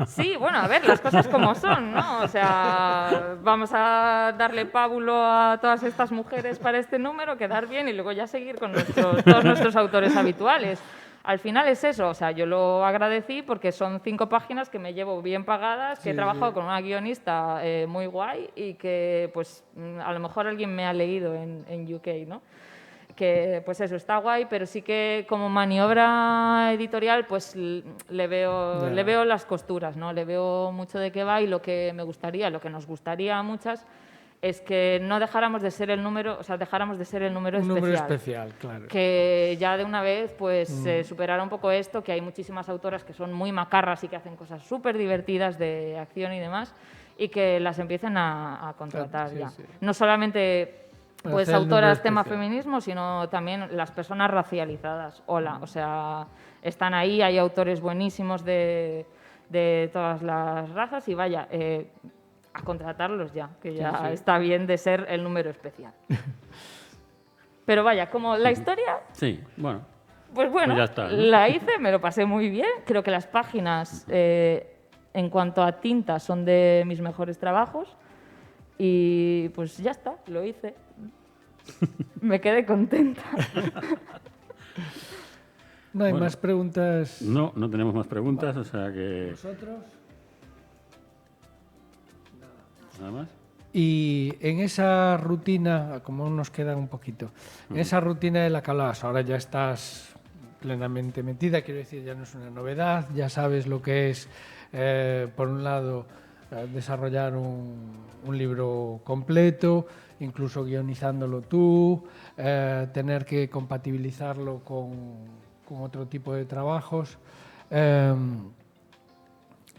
sí, bueno, a ver, las cosas como son, ¿no? O sea, vamos a darle pábulo a todas estas mujeres para este número, quedar bien y luego ya seguir con todos nuestros autores habituales. Al final es eso, o sea, yo lo agradecí porque son 5 páginas que me llevo bien pagadas, que he trabajado con una guionista muy guay y que, pues, a lo mejor alguien me ha leído en UK, ¿no? Que, pues eso, está guay, pero sí que como maniobra editorial, pues le veo las costuras, ¿no? Le veo mucho de qué va y lo que me gustaría, lo que nos gustaría a muchas, es que no dejáramos de ser el número, o sea, dejáramos de ser el número especial. Un número especial, claro. Que ya de una vez pues se superara un poco esto, que hay muchísimas autoras que son muy macarras y que hacen cosas súper divertidas de acción y demás, y que las empiecen a contratar ya. Sí. No solamente pues autoras tema feminismo, sino también las personas racializadas. Hola, o sea, están ahí, hay autores buenísimos de todas las razas y vaya... a contratarlos ya, que ya está bien de ser el número especial. Pero vaya, como la historia... Sí, bueno. Pues bueno, pues ya está, ¿no? La hice, me lo pasé muy bien. Creo que las páginas, en cuanto a tinta, son de mis mejores trabajos. Y pues ya está, lo hice. Me quedé contenta. ¿No hay más preguntas? No tenemos más preguntas, o sea que... ¿Vosotros? Nada más. Y en esa rutina, como nos queda un poquito, en esa rutina de la que hablabas, ahora ya estás plenamente metida, quiero decir, ya no es una novedad, ya sabes lo que es, por un lado, desarrollar un libro completo, incluso guionizándolo tú, tener que compatibilizarlo con otro tipo de trabajos.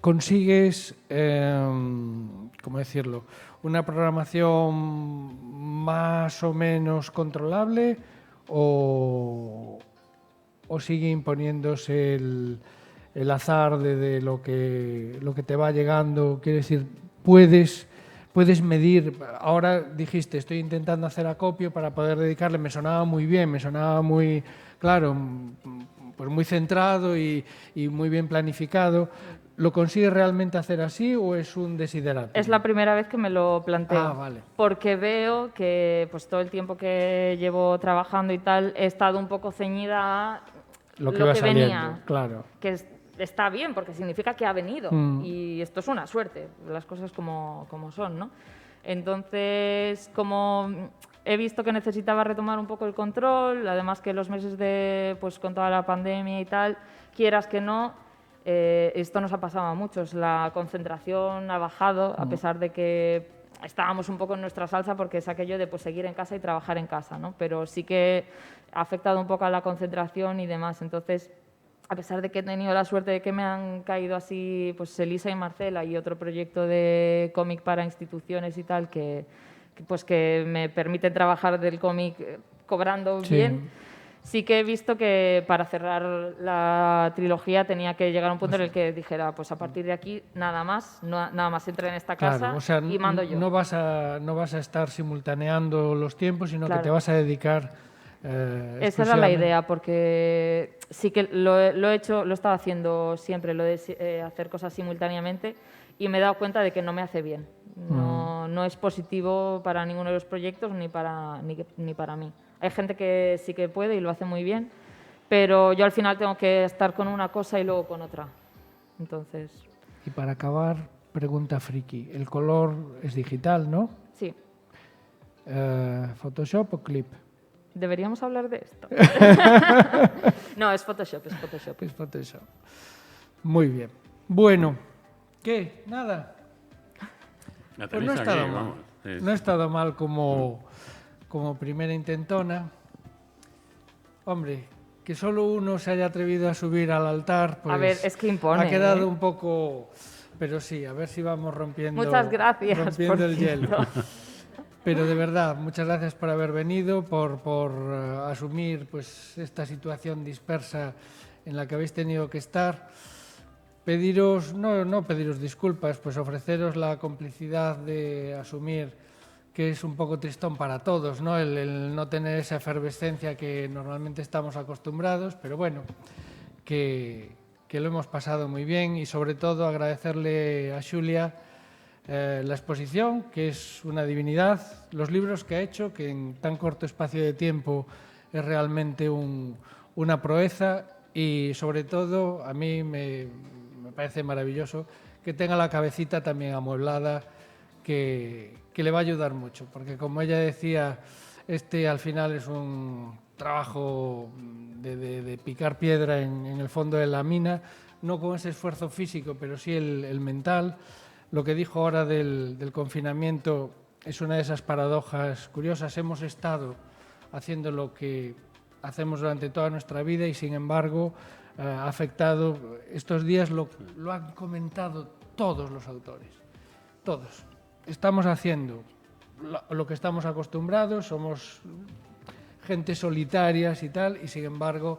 ¿Consigues, cómo decirlo, una programación más o menos controlable o sigue imponiéndose el azar de lo que te va llegando? Quiero decir, puedes medir. Ahora dijiste, estoy intentando hacer acopio para poder dedicarle. Me sonaba muy bien, me sonaba muy, claro, pues muy centrado y muy bien planificado. ¿Lo consigues realmente hacer así o es un desiderata? Es la primera vez que me lo planteo. Ah, vale. Porque veo que pues, todo el tiempo que llevo trabajando y tal, he estado un poco ceñida a lo que venía. Saliendo, claro. Que está bien, porque significa que ha venido. Y esto es una suerte, las cosas como son, ¿no? Entonces, como he visto que necesitaba retomar un poco el control, además que los meses pues con toda la pandemia y tal, quieras que no, esto nos ha pasado a muchos, la concentración ha bajado, a pesar de que estábamos un poco en nuestra salsa porque es aquello de pues, seguir en casa y trabajar en casa, ¿no? Pero sí que ha afectado un poco a la concentración y demás. Entonces, a pesar de que he tenido la suerte de que me han caído así pues Elisa y Marcela y otro proyecto de cómic para instituciones y tal pues que me permiten trabajar del cómic cobrando bien, sí que he visto que para cerrar la trilogía tenía que llegar a un punto en el que dijera, pues a partir de aquí nada más entra en esta casa Claro, o sea, y mando yo. no vas a estar simultaneando los tiempos, sino que te vas a dedicar Esa era la idea, porque sí que lo he hecho, lo he estado haciendo siempre, lo de hacer cosas simultáneamente, y me he dado cuenta de que no me hace bien. No es positivo para ninguno de los proyectos ni para mí. Hay gente que sí que puede y lo hace muy bien, pero yo al final tengo que estar con una cosa y luego con otra. Entonces... Y para acabar, pregunta friki. El color es digital, ¿no? Sí. ¿Photoshop o clip? ¿Deberíamos hablar de esto? No, es Photoshop. Es Photoshop. Muy bien. Bueno, ¿qué? Nada. Pues no ha estado mal. Vamos, No ha estado mal como primera intentona. Hombre, que solo uno se haya atrevido a subir al altar, pues a ver, es que impone. ha quedado un poco... Pero sí, a ver si vamos rompiendo, Muchas gracias, rompiendo el hielo. Pero de verdad, muchas gracias por haber venido, por asumir pues, esta situación dispersa en la que habéis tenido que estar. Pediros, no pediros disculpas, pues ofreceros la complicidad de asumir que es un poco tristón para todos, ¿no? El no tener esa efervescencia que normalmente estamos acostumbrados, pero bueno, que lo hemos pasado muy bien y sobre todo agradecerle a Xulia la exposición, que es una divinidad, los libros que ha hecho, que en tan corto espacio de tiempo es realmente una proeza y sobre todo a mí me parece maravilloso que tenga la cabecita también amueblada, que le va a ayudar mucho, porque como ella decía, al final es un trabajo de picar piedra en el fondo de la mina, no con ese esfuerzo físico, pero sí el mental. Lo que dijo ahora del confinamiento es una de esas paradojas curiosas. Hemos estado haciendo lo que hacemos durante toda nuestra vida y, sin embargo, ha afectado. Estos días lo han comentado todos los autores, todos. Estamos haciendo lo que estamos acostumbrados, somos gente solitarias y tal, y sin embargo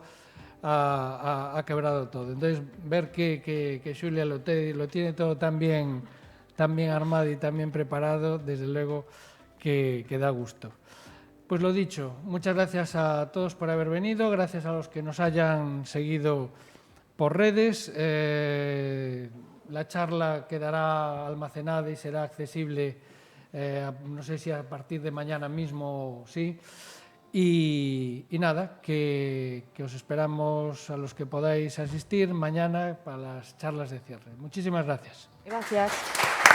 ha quebrado todo. Entonces, ver que Xulia lo tiene todo tan bien armado y tan bien preparado, desde luego que da gusto. Pues lo dicho, muchas gracias a todos por haber venido, gracias a los que nos hayan seguido por redes. La charla quedará almacenada y será accesible, no sé si a partir de mañana mismo, sí. Y nada, que os esperamos a los que podáis asistir mañana para las charlas de cierre. Muchísimas gracias. Gracias.